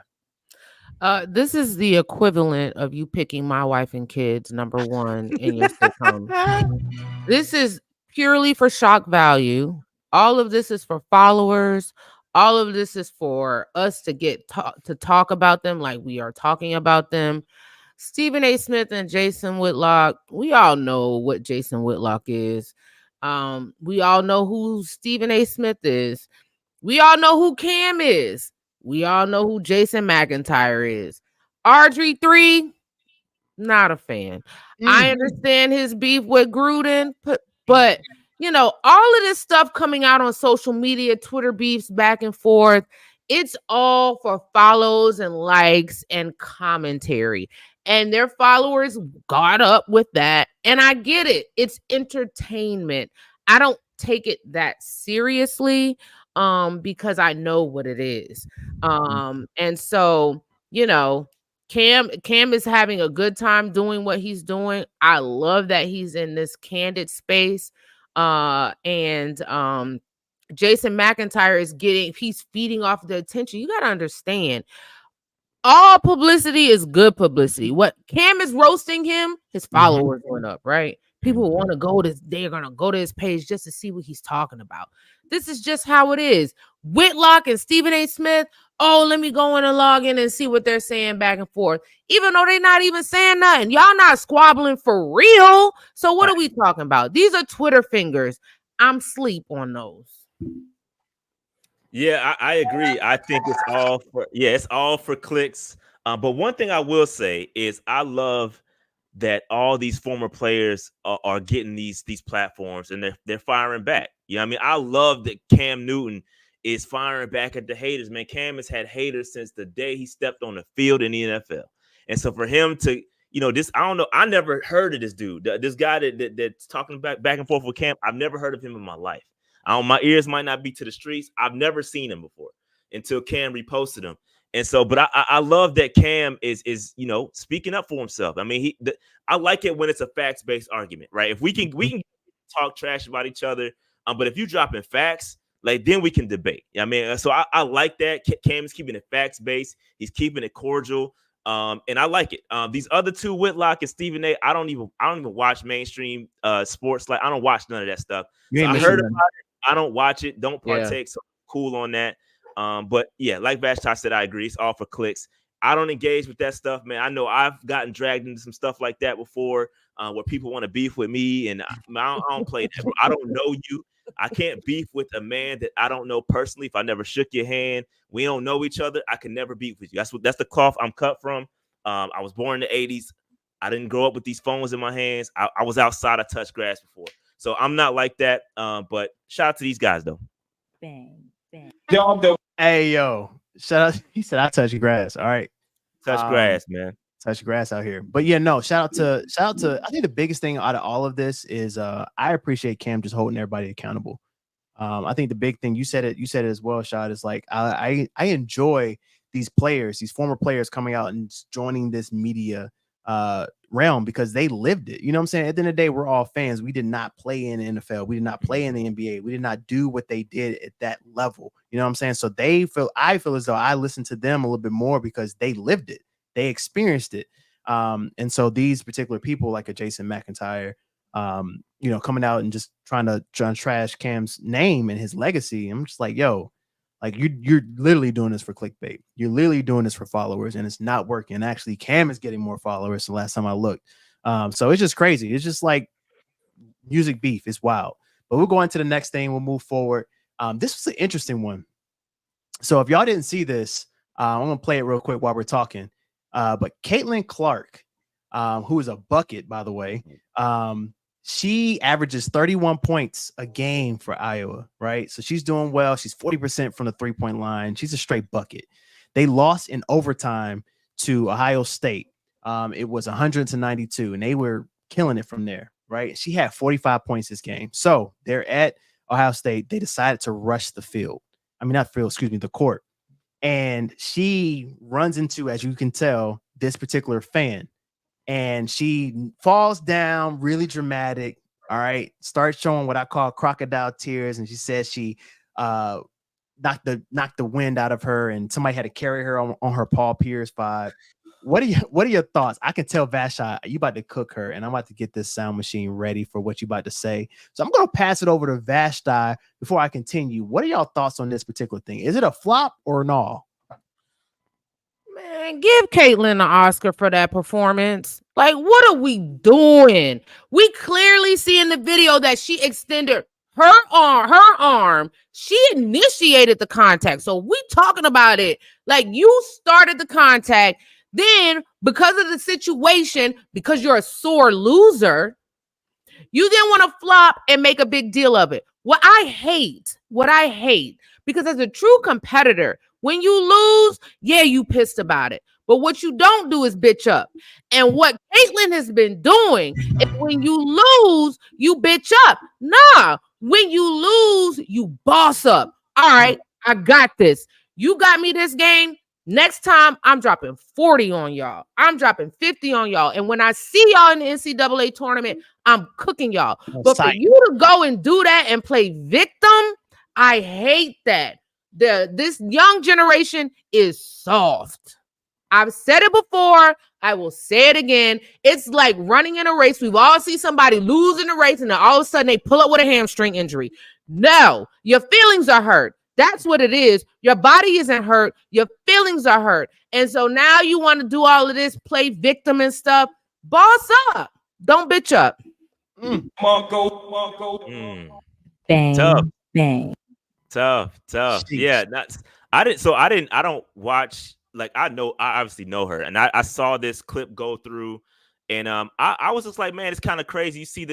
This is the equivalent of you picking My Wife and Kids #1 in your sitcom. This is purely for shock value. All of this is for followers. All of this is for us to get to talk about them like we are talking about them. Stephen A. Smith and Jason Whitlock. We all know what Jason Whitlock is. We all know who Stephen A. Smith is. We all know who Cam is. We all know who Jason McIntyre is. RG3, not a fan. I understand his beef with Gruden, but you know, all of this stuff coming out on social media, Twitter beefs back and forth, it's all for follows and likes and commentary. And their followers got up with that. And I get it. It's entertainment. I don't take it that seriously because I know what it is. And so, you know, Cam is having a good time doing what he's doing. I love that he's in this candid space. And Jason McIntyre he's feeding off the attention. You got to understand, all publicity is good publicity. What Cam is roasting him, his followers went up, right? People want to go to, they're going to go to his page just to see what he's talking about. This is just how it is. Whitlock and Stephen A. Smith, oh, let me go in and log in and see what they're saying back and forth. Even though they're not even saying nothing. Y'all not squabbling for real. So what are we talking about? These are Twitter fingers. I'm sleep on those. Yeah, I agree. I think it's all for clicks. But one thing I will say is I love that all these former players are getting these platforms and they're firing back. You know what I mean? I love that Cam Newton is firing back at the haters. Man, Cam has had haters since the day he stepped on the field in the NFL. And so for him to, you know, this, I don't know, I never heard of this dude. This guy that's talking back and forth with Cam, I've never heard of him in my life. My ears might not be to the streets. I've never seen him before until Cam reposted him. And so, but I love that Cam is you know, speaking up for himself. I mean, I like it when it's a facts-based argument, right? If we can talk trash about each other, but if you dropping facts, like then we can debate. I mean, so I like that. Cam is keeping it facts-based. He's keeping it cordial. And I like it. These other two, Whitlock and Stephen A., I don't even watch mainstream sports. Like I don't watch none of that stuff. So I heard about it. I don't watch it. Don't partake. So cool on that. But yeah, like Vashti said, I agree. It's all for clicks. I don't engage with that stuff, man. I know I've gotten dragged into some stuff like that before, where people want to beef with me, and I don't play that. Bro. I don't know you. I can't beef with a man that I don't know personally. If I never shook your hand, we don't know each other, I can never beef with you. That's the cloth I'm cut from. I was born in the 80s. I didn't grow up with these phones in my hands. I was outside. I touched grass before. So I'm not like that. But shout out to these guys, though. Bang, bang. Hey, yo. Shout out. He said, I touch grass. All right. Touch grass, man. Touch grass out here. But yeah, no, shout out to, I think the biggest thing out of all of this is I appreciate Cam just holding everybody accountable. I think the big thing, you said it as well, Shad, is like, I enjoy these players, these former players coming out and joining this media realm because they lived it. You know what I'm saying? At the end of the day, we're all fans. We did not play in the NFL. We did not play in the NBA. We did not do what they did at that level. You know what I'm saying? So I feel as though I listen to them a little bit more because they lived it. They experienced it. And so these particular people like a Jason McIntyre, you know, coming out and just trying to trash Cam's name and his legacy. I'm just like, yo, like you're literally doing this for clickbait. You're literally doing this for followers, and it's not working. Actually, Cam is getting more followers the last time I looked. So it's just crazy. It's just like music beef. It's wild. But we'll go on to the next thing. We'll move forward. This was an interesting one. So if y'all didn't see this, I'm gonna play it real quick while we're talking. But Caitlin Clark, who is a bucket, by the way, she averages 31 points a game for Iowa, right? So she's doing well. She's 40% from the 3-point line. She's a straight bucket. They lost in overtime to Ohio State. It was 100-92, and they were killing it from there, right? She had 45 points this game. So they're at Ohio State. They decided to rush the field. I mean, not field, excuse me, the court. And she runs into, as you can tell, this particular fan. And she falls down, really dramatic. All right. Starts showing what I call crocodile tears. And she says she knocked the wind out of her, and somebody had to carry her on her Paul Pierce 5. What are your thoughts? I can tell Vashon, you about to cook her, and I'm about to get this sound machine ready for what you about to say. So I'm gonna pass it over to Vashti before I continue. What are y'all thoughts on this particular thing? Is it a flop or an all? Man, give Caitlin an Oscar for that performance. Like, what are we doing? We clearly see in the video that she extended her arm. She initiated the contact. So we talking about it. Like, you started the contact. Then, because of the situation, because you're a sore loser, you then want to flop and make a big deal of it. What I hate, because as a true competitor, when you lose, yeah, you pissed about it. But what you don't do is bitch up. And what Caitlin has been doing is when you lose, you bitch up. Nah, when you lose, you boss up. All right, I got this. You got me this game. Next time, I'm dropping 40 on y'all. I'm dropping 50 on y'all. And when I see y'all in the NCAA tournament, I'm cooking y'all. But for you to go and do that and play victim, I hate that. This young generation is soft. I've said it before. I will say it again. It's like running in a race. We've all seen somebody lose in a race, and then all of a sudden they pull up with a hamstring injury. No, your feelings are hurt. That's what it is. Your body isn't hurt. Your feelings are hurt. And so now you want to do all of this, play victim and stuff. Boss up. Don't bitch up. Bang, Tough. bang. Tough. Sheesh. Yeah. I don't watch, like, I obviously know her. And I saw this clip go through. And I was just like, man, it's kind of crazy. You see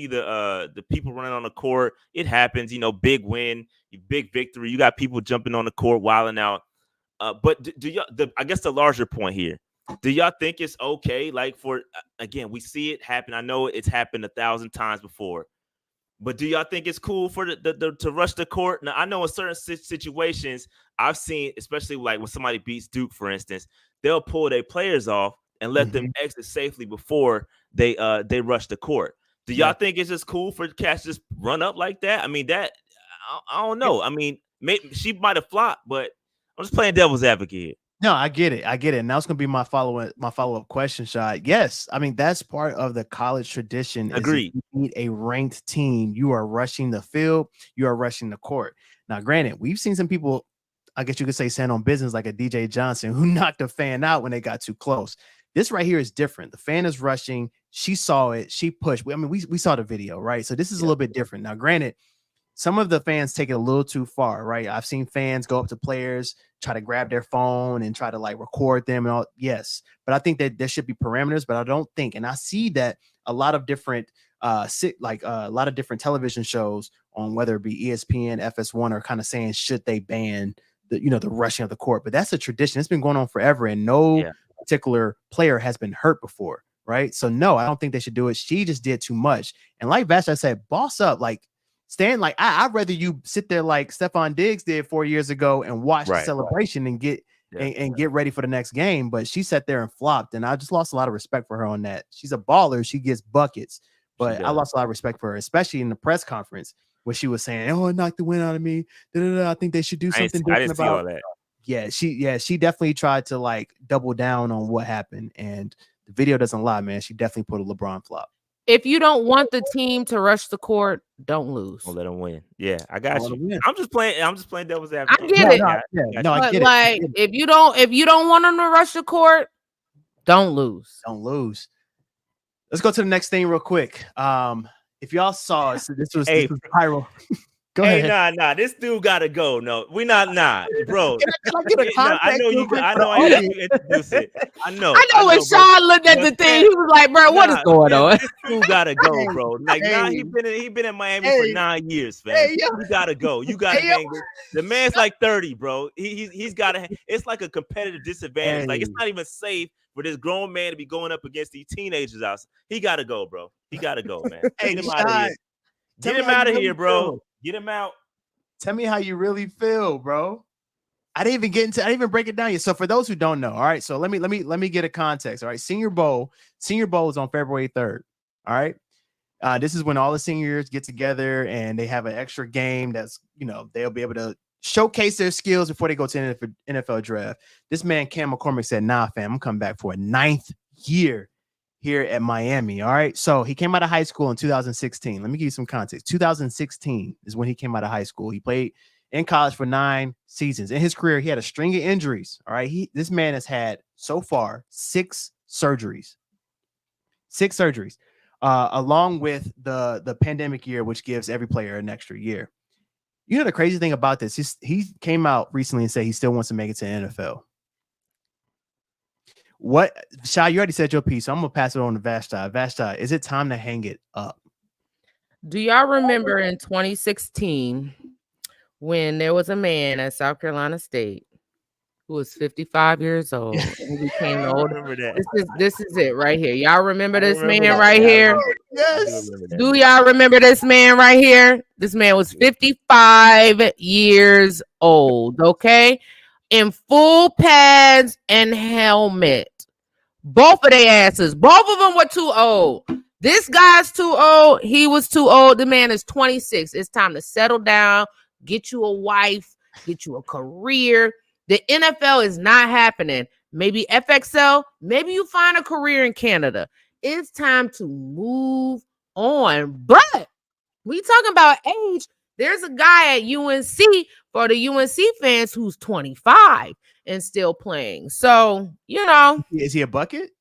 the people running on the court. It happens, big win, big victory. You got people jumping on the court, wilding out. But do y'all? I guess the larger point here, do y'all think it's okay? Like, for again, we see it happen. I know it's happened 1,000 times before, but do y'all think it's cool for the to rush the court? Now, I know in certain situations I've seen, especially like when somebody beats Duke, for instance, they'll pull their players off and let them exit safely before they rush the court. Do y'all think it's just cool for cats just run up like that? I mean, that I don't know. I mean, maybe she might have flopped, but I'm just playing devil's advocate here. No, I get it. And that's gonna be my follow-up question, Shad. Yes, I mean that's part of the college tradition. Agreed. If you meet a ranked team, you are rushing the field, you are rushing the court. Now, granted, we've seen some people, I guess you could say, stand on business, like a DJ Johnson, who knocked a fan out when they got too close. This right here is different. The fan is rushing. She saw it. She pushed. I mean, we saw the video, right? So this is a little bit different. Now, granted, some of the fans take it a little too far, right? I've seen fans go up to players, try to grab their phone and try to like record them and all. Yes, but I think that there should be parameters. But I don't think, and I see that a lot of different, a lot of different television shows on whether it be ESPN, FS1, are kind of saying should they ban the rushing of the court. But that's a tradition. It's been going on forever, and no particular player has been hurt before, right? So no, I don't think they should do it. She just did too much. And like Vash, I said, boss up, like stand, like I'd rather you sit there like Stephon Diggs did 4 years ago and watch the celebration and get and get ready for the next game. But she sat there and flopped, and I just lost a lot of respect for her on that. She's a baller. She gets buckets, but I lost a lot of respect for her, especially in the press conference where she was saying, "Oh, it knocked the wind out of me. I think they should do something different about it." Yeah, she definitely tried to like double down on what happened, and the video doesn't lie, man. She definitely put a LeBron flop. If you don't want the team to rush the court, don't lose. Don't let them win. Yeah, I got you. I'm just playing devil's advocate. I get it. I get like, it. if you don't want them to rush the court, don't lose. Don't lose. Let's go to the next thing real quick. If y'all saw, so this was viral. Go Hey, ahead. nah. This dude gotta go. No, we not, bro. Can I get a No, I contact know real you. quick I for the know. I have audience? to introduce it. I know. I know when bro. Sean looked at the But thing, he was like, bro, what is Nah, going man, on? This dude gotta go, bro. Like, Hey. he been in Miami Hey. for 9 years, fam. Hey, yo. You gotta go. You gotta Hey, yo. hang. The man's like 30, bro. He's gotta. It's like a competitive disadvantage. Like, it's Hey. not even safe for this grown man to be going up against these teenagers out. He gotta go, bro. He gotta go, man. Hey, Get him out of Shad, here. tell Get me him how you out of really here, bro. feel. Get him out. Tell me how you really feel, bro. I didn't even break it down yet. So for those who don't know, all right. So let me get a context. All right. Senior Bowl is on February 3rd. All right. This is when all the seniors get together and they have an extra game that's, they'll be able to showcase their skills before they go to the NFL draft. This man, Cam McCormick, said, nah, fam, I'm coming back for a 9th year here at Miami. All right. So he came out of high school in 2016. Let me give you some context. 2016 is when he came out of high school. He played in college for 9 seasons. In his career, he had a string of injuries. All right. This man has had so far 6 surgeries. 6 surgeries. Along with the pandemic year, which gives every player an extra year. You know the crazy thing about this? He came out recently and said he still wants to make it to the NFL. What, Shai, you already said your piece, so I'm gonna pass it on to Vashti. Vashti, is it time to hang it up? Do y'all remember in 2016 when there was a man at South Carolina State who was 55 years old and became the oldest? Remember that. This is it right here. Y'all remember this remember man that. right Yeah, I here? remember. Yes. Do y'all remember this man right here? This man was 55 years old, okay? In full pads and helmet. Both of their asses. Both of them were too old. This guy's too old. He was too old. The man is 26. It's time to settle down, get you a wife, get you a career. The NFL is not happening. Maybe FXL, maybe you find a career in Canada. It's time to move on. But we talking about age. There's a guy at UNC for the UNC fans who's 25 and still playing. So, Is he a bucket?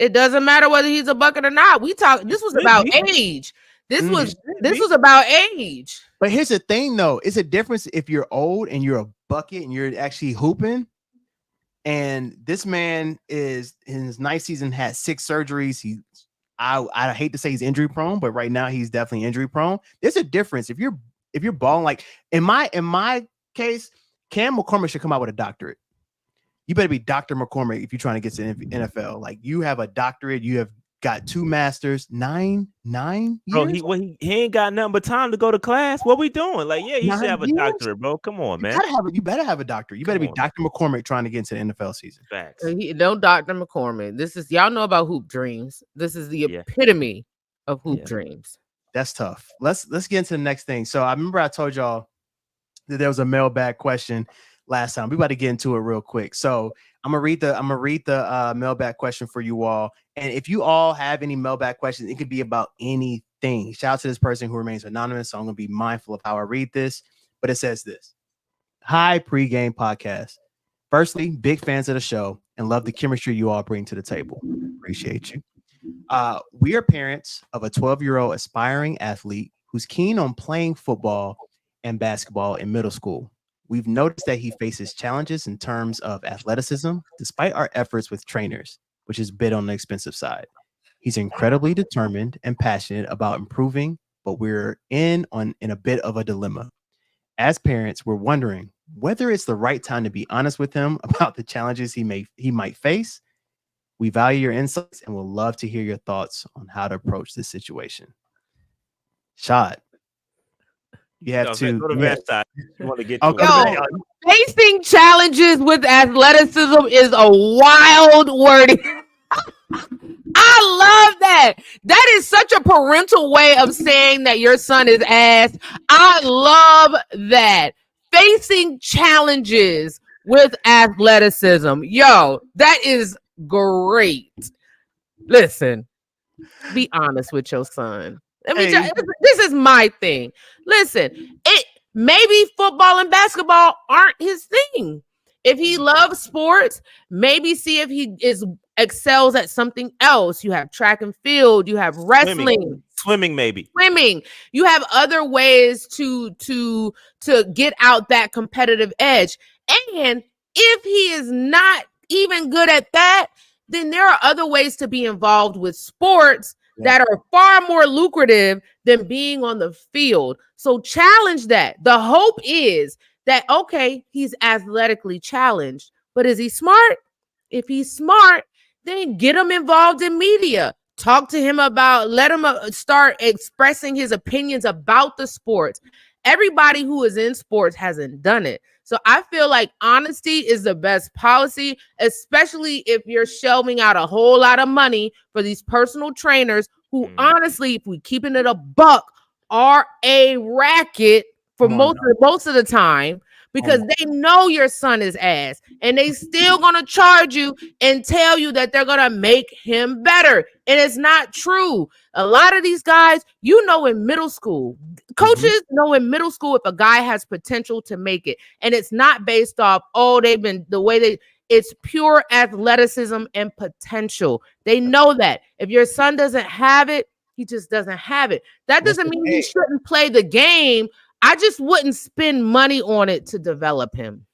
it doesn't matter whether he's a bucket or not. This was about age. This was about age. But here's the thing, though. It's a difference if you're old and you're a bucket and you're actually hooping. And this man is in his 9th season had 6 surgeries. I hate to say he's injury prone, but right now he's definitely injury prone. There's a difference if you're balling. Like in my case, Cam McCormick should come out with a doctorate. You better be Dr. McCormick if you're trying to get to the NFL. Like you have a doctorate, you have got 2 masters, 9 years. Bro, he ain't got nothing but time to go to class. What we doing? Like, yeah, you should have a doctorate, bro. Come on, man. You better have a doctorate. You better be Dr. McCormick trying to get into the NFL season. Facts. No Dr. McCormick. This is, y'all know about hoop dreams. This is the epitome of hoop dreams. That's tough. Let's get into the next thing. So I remember I told y'all that there was a mailbag question last time. We about to get into it real quick. So I'm gonna read the mailbag question for you all. And if you all have any mailbag questions, it could be about anything. Shout out to this person who remains anonymous. So I'm gonna be mindful of how I read this. But it says this: Hi, Pregame Podcast. Firstly, big fans of the show and love the chemistry you all bring to the table. Appreciate you. We are parents of a 12-year-old aspiring athlete who's keen on playing football and basketball in middle school. We've noticed that he faces challenges in terms of athleticism, despite our efforts with trainers, which is a bit on the expensive side. He's incredibly determined and passionate about improving, but we're in a bit of a dilemma. As parents, we're wondering whether it's the right time to be honest with him about the challenges he might face. We value your insights and will love to hear your thoughts on how to approach this situation. Shot. You have to go to Vashti. You want to get facing challenges with athleticism is a wild wording. I love that. That is such a parental way of saying that your son is ass. I love that. Facing challenges with athleticism. Yo, that is great. Listen, be honest with your son. This is my thing. Listen, maybe football and basketball aren't his thing. If he loves sports, maybe see if he excels at something else. You have track and field, you have wrestling, Swimming, maybe. Swimming. You have other ways to get out that competitive edge. And if he is not even good at that, then there are other ways to be involved with sports that are far more lucrative than being on the field. So challenge that. The hope is that, okay, he's athletically challenged, but is he smart? If he's smart, then get him involved in media. Talk to him about, let him start expressing his opinions about the sports. Everybody who is in sports hasn't done it. So I feel like honesty is the best policy, especially if you're shelving out a whole lot of money for these personal trainers who honestly, if we keeping it a buck, are a racket for most of the time, because they know your son is ass and they still gonna charge you and tell you that they're gonna make him better. And it's not true. A lot of these guys, in middle school, coaches know in middle school if a guy has potential to make it. And it's not based off, it's pure athleticism and potential. They know that. If your son doesn't have it, he just doesn't have it. That doesn't mean he shouldn't play the game. I just wouldn't spend money on it to develop him.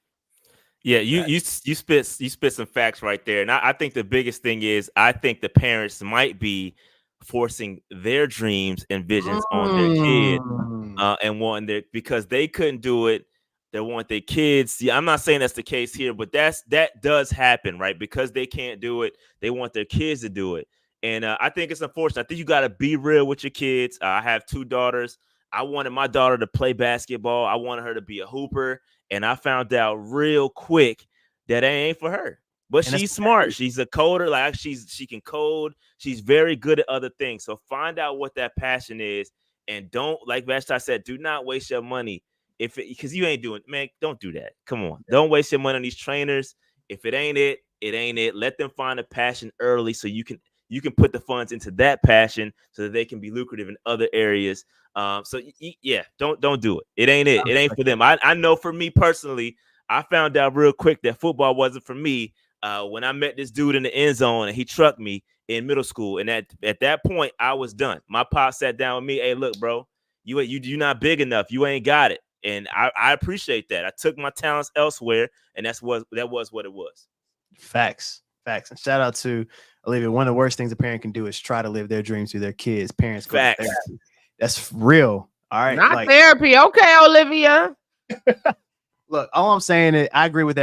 Yeah, you spit some facts right there. And I think the biggest thing is, I think the parents might be forcing their dreams and visions on their kids and wanting because they couldn't do it. They want their kids. See, I'm not saying that's the case here, but that does happen, right? Because they can't do it, they want their kids to do it. And I think it's unfortunate. I think you got to be real with your kids. I have 2 daughters. I wanted my daughter to play basketball. I wanted her to be a hooper. And I found out real quick that ain't for her. But she's smart. She's a coder. Like she can code. She's very good at other things. So find out what that passion is. And don't, like Vashti said, do not waste your money. Because you ain't doing, man, don't do that. Come on. Don't waste your money on these trainers. If it ain't it, it ain't it. Let them find a passion early so you can put the funds into that passion so that they can be lucrative in other areas. Don't do it. It ain't it. It ain't for them. I know for me personally, I found out real quick that football wasn't for me when I met this dude in the end zone and he trucked me in middle school. And at that point, I was done. My pop sat down with me. Hey, look, bro, you're not big enough. You ain't got it. And I appreciate that. I took my talents elsewhere, and that was what it was. Facts. And shout out to Olivia. One of the worst things a parent can do is try to live their dreams through their kids. Parents go to therapy. That's real. All right. Not therapy. Okay, Olivia. Look, all I'm saying is I agree with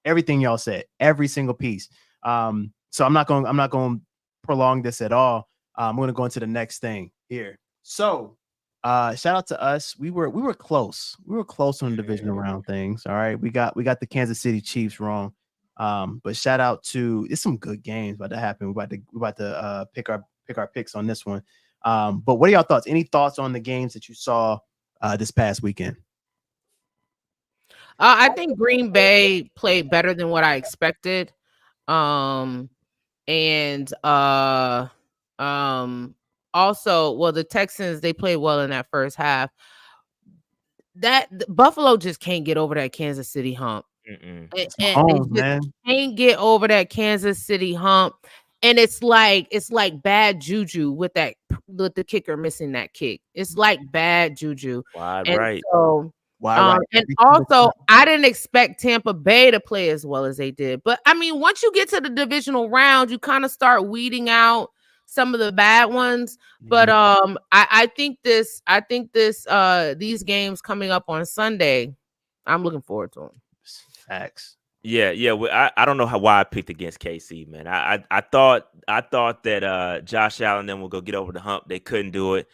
everything y'all said, every single piece. So I'm not going to prolong this at all. I'm going to go into the next thing here. So shout out to us. We were close. We were close on the divisional round things. All right. We got the Kansas City Chiefs wrong. But shout out to, it's some good games about to happen. We're about to pick our picks on this one. But what are y'all thoughts? Any thoughts on the games that you saw this past weekend? I think Green Bay played better than what I expected. Also, the Texans, they played well in that first half. That Buffalo just can't get over that Kansas City hump. And they can't get over that Kansas City hump. And it's like bad juju with the kicker missing that kick. It's like bad juju. Right. So, and also, I didn't expect Tampa Bay to play as well as they did. But I mean, once you get to the divisional round, you kind of start weeding out some of the bad ones. But I think these games coming up on Sunday, I'm looking forward to them. Facts. Yeah. I don't know why I picked against KC, man. I thought that Josh Allen then will go get over the hump. They couldn't do it.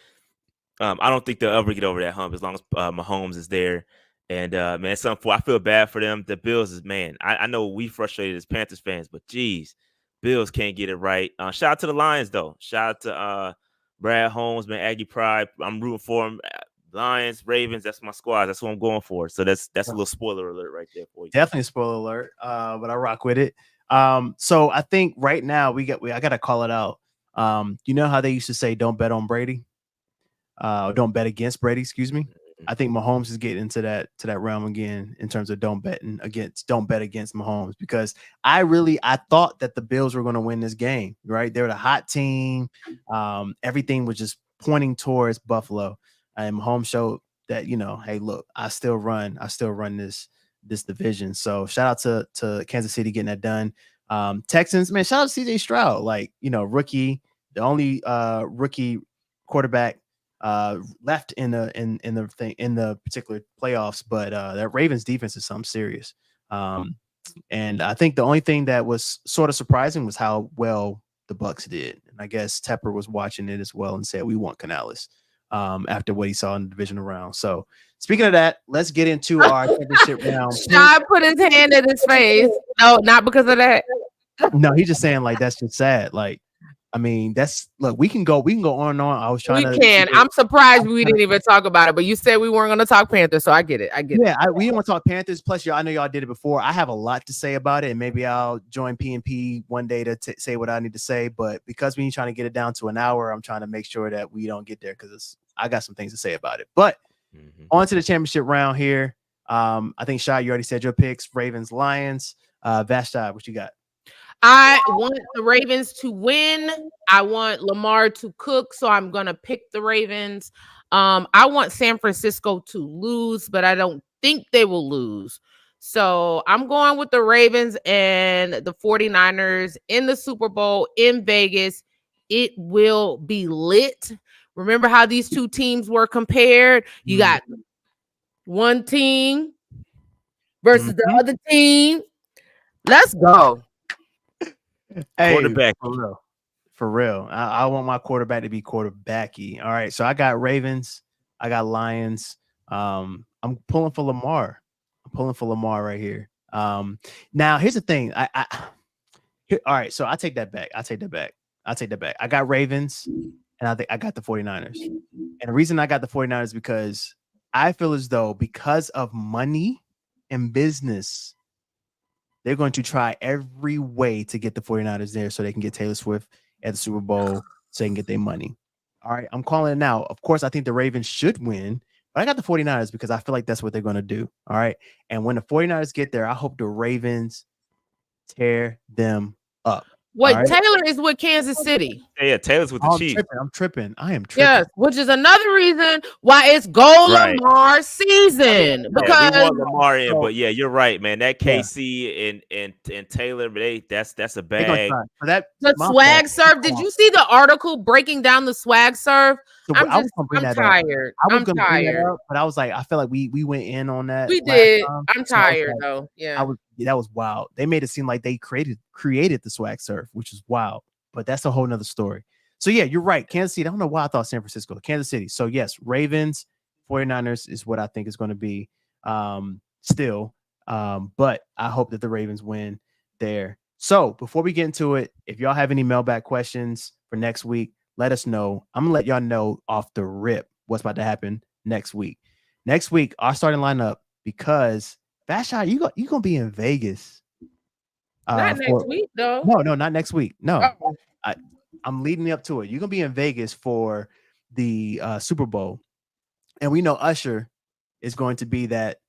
I don't think they'll ever get over that hump as long as Mahomes is there. And man, I feel bad for them. The Bills is, man. I know we frustrated as Panthers fans, but geez, Bills can't get it right. Shout out to the Lions though. Shout out to Brad Holmes, man. Aggie Pride. I'm rooting for him. Lions, Ravens, that's my squad. That's what I'm going for. So that's a little spoiler alert right there for you. Definitely a spoiler alert. But I rock with it. So I think right now I gotta call it out. You know how they used to say don't bet on Brady? Don't bet against Brady, excuse me. I think Mahomes is getting into that realm again in terms of don't bet against Mahomes, because I thought that the Bills were going to win this game, right? They were the hot team. Everything was just pointing towards Buffalo. And Mahomes showed that, hey, look, I still run this division. So shout out to Kansas City getting that done. Texans, man, shout out to CJ Stroud, rookie, the only rookie quarterback left in the particular playoffs, but that Ravens defense is something serious. And I think the only thing that was sort of surprising was how well the Bucks did. And I guess Tepper was watching it as well and said, we want Canales after what he saw in the divisional round. So speaking of that, let's get into our championship round. Sean put his hand in his face. No, not because of that. No, he's just saying that's just sad. We can go on and on. I was trying We can. I'm surprised we didn't even talk about it, but you said we weren't going to talk Panthers, so I get it. We don't want to talk Panthers. Plus, I know y'all did it before. I have a lot to say about it, and maybe I'll join P&P one day to say what I need to say. But because we're trying to get it down to an hour, I'm trying to make sure that we don't get there because I got some things to say about it. But on to the championship round here. I think Shai, you already said your picks: Ravens, Lions. Vashti, what you got? I want the Ravens to win. I want Lamar to cook, so I'm going to pick the Ravens. I want San Francisco to lose, but I don't think they will lose. So I'm going with the Ravens and the 49ers in the Super Bowl in Vegas. It will be lit. Remember how these two teams were compared? You got one team versus the other team. Let's go. Hey, quarterback. For real. I want my quarterback to be quarterbacky. All right. So I got Ravens. I got Lions. I'm pulling for Lamar. I'm pulling for Lamar right here. Now here's the thing. All right. So I take that back. I got Ravens, and I think I got the 49ers. And the reason I got the 49ers is because I feel as though because of money and business, they're going to try every way to get the 49ers there so they can get Taylor Swift at the Super Bowl so they can get their money. All right, I'm calling it now. Of course, I think the Ravens should win, but I got the 49ers because I feel like that's what they're going to do. All right, and when the 49ers get there, I hope the Ravens tear them up. Wait, right? Taylor is with Kansas City. Yeah, Taylor's with the Chiefs. I'm tripping. I am tripping. Yes, which is another reason why it's Lamar season. Because we want Lamar in, but yeah, you're right, man. That KC and Taylor, that's a bag. The swag serve. Did you see the article breaking down the swag serve? So I'm tired. I'm tired. But I was like, I feel like we went in on that. We did. I'm tired though. Yeah. That was wild. They made it seem like they created the swag surf, which is wild. But that's a whole nother story. So yeah, you're right. Kansas City. I don't know why I thought San Francisco. Kansas City. So yes, Ravens, 49ers is what I think is going to be still. But I hope that the Ravens win there. So before we get into it, if y'all have any mailbag questions for next week, let us know. I'm gonna let y'all know off the rip what's about to happen next week. Next week, our starting lineup, because Vashti, you gonna be in Vegas. Not next week, though. No, not next week. No, oh. I'm leading up to it. You're gonna be in Vegas for the Super Bowl, and we know Usher is going to be that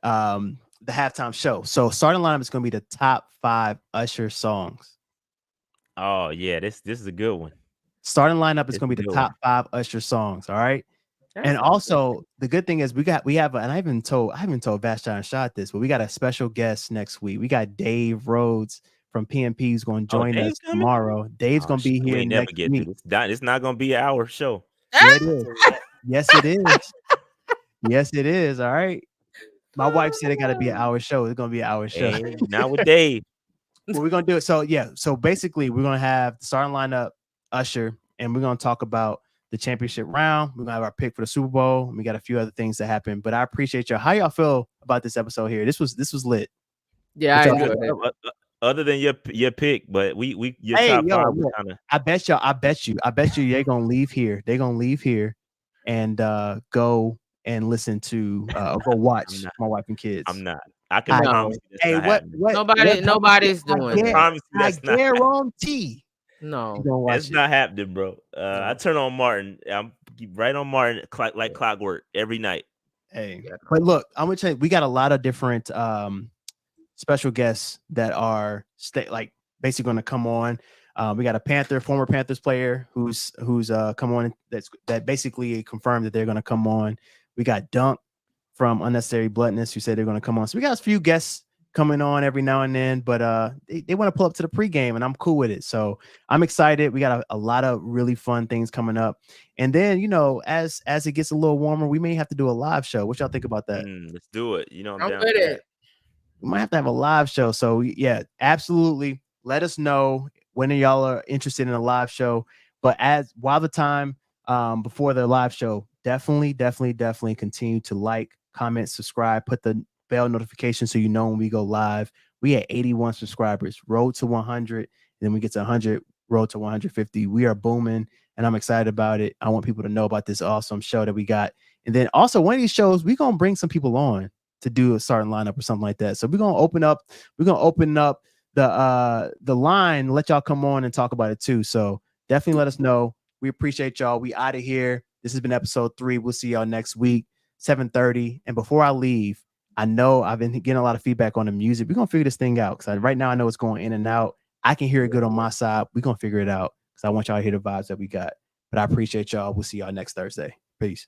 the halftime show. So starting lineup is gonna be the top 5 Usher songs. Oh yeah, this is a good one. Starting lineup is going to be the top 5 Usher songs. All right. And also the good thing is we have, and I haven't told Vashti and Shot this, but we got a special guest next week. We got Dave Rhodes from PMP who's going to join us tomorrow. Dave's going to be here next week. It's not going to be our show. Yeah, it is. Yes, it is. Yes, it is. All right. My wife said it got to be an hour show. It's going to be an hour show. Hey, not with Dave. Well, we're going to do it. So yeah. So basically we're going to have the starting lineup, Usher, and we're going to talk about the championship round. We're going to have our pick for the Super Bowl. And we got a few other things that happen, but I appreciate y'all. How y'all feel about this episode here? This was lit. Yeah, I enjoyed it. Other than your pick, but your top 5 was kind of. I bet you they're going to leave here. They're going to leave here and go and listen to go watch my wife and kids. I'm not. I can promise you. Hey, what nobody's doing. I guarantee. No, it's not happening, bro. I turn on Martin. I'm right on Martin like clockwork every night. Hey, but look, I'm gonna tell you, we got a lot of different special guests that are basically going to come on. We got a former Panthers player who's come on. That basically confirmed that they're going to come on. We got Dunk from Unnecessary Bluntness who said they're going to come on. So we got a few guests coming on every now and then, but they want to pull up to the pregame, and I'm cool with it. So I'm excited. We got a lot of really fun things coming up, and then as it gets a little warmer, we may have to do a live show. What y'all think about that? Let's do it. I'm I'm down with for it. that. We might have to have a live show. So yeah, absolutely. Let us know when y'all are interested in a live show. But while the time before the live show, definitely continue to like, comment, subscribe, put the bell notification so you know when we go live. We had 81 subscribers, road to 100, and then we get to 100, road to 150. We are booming, and I'm excited about it. I want people to know about this awesome show that we got. And then also one of these shows, we're gonna bring some people on to do a starting lineup or something like that. So we're gonna open up the line, let y'all come on and talk about it too. So definitely let us know. We appreciate y'all. We out of here. This has been episode 3. We'll see y'all next week, 7:30. And before I leave, I know I've been getting a lot of feedback on the music. We're gonna figure this thing out because right now I know it's going in and out. I can hear it good on my side. We're gonna figure it out because I want y'all to hear the vibes that we got. But I appreciate y'all. We'll see y'all next Thursday. Peace.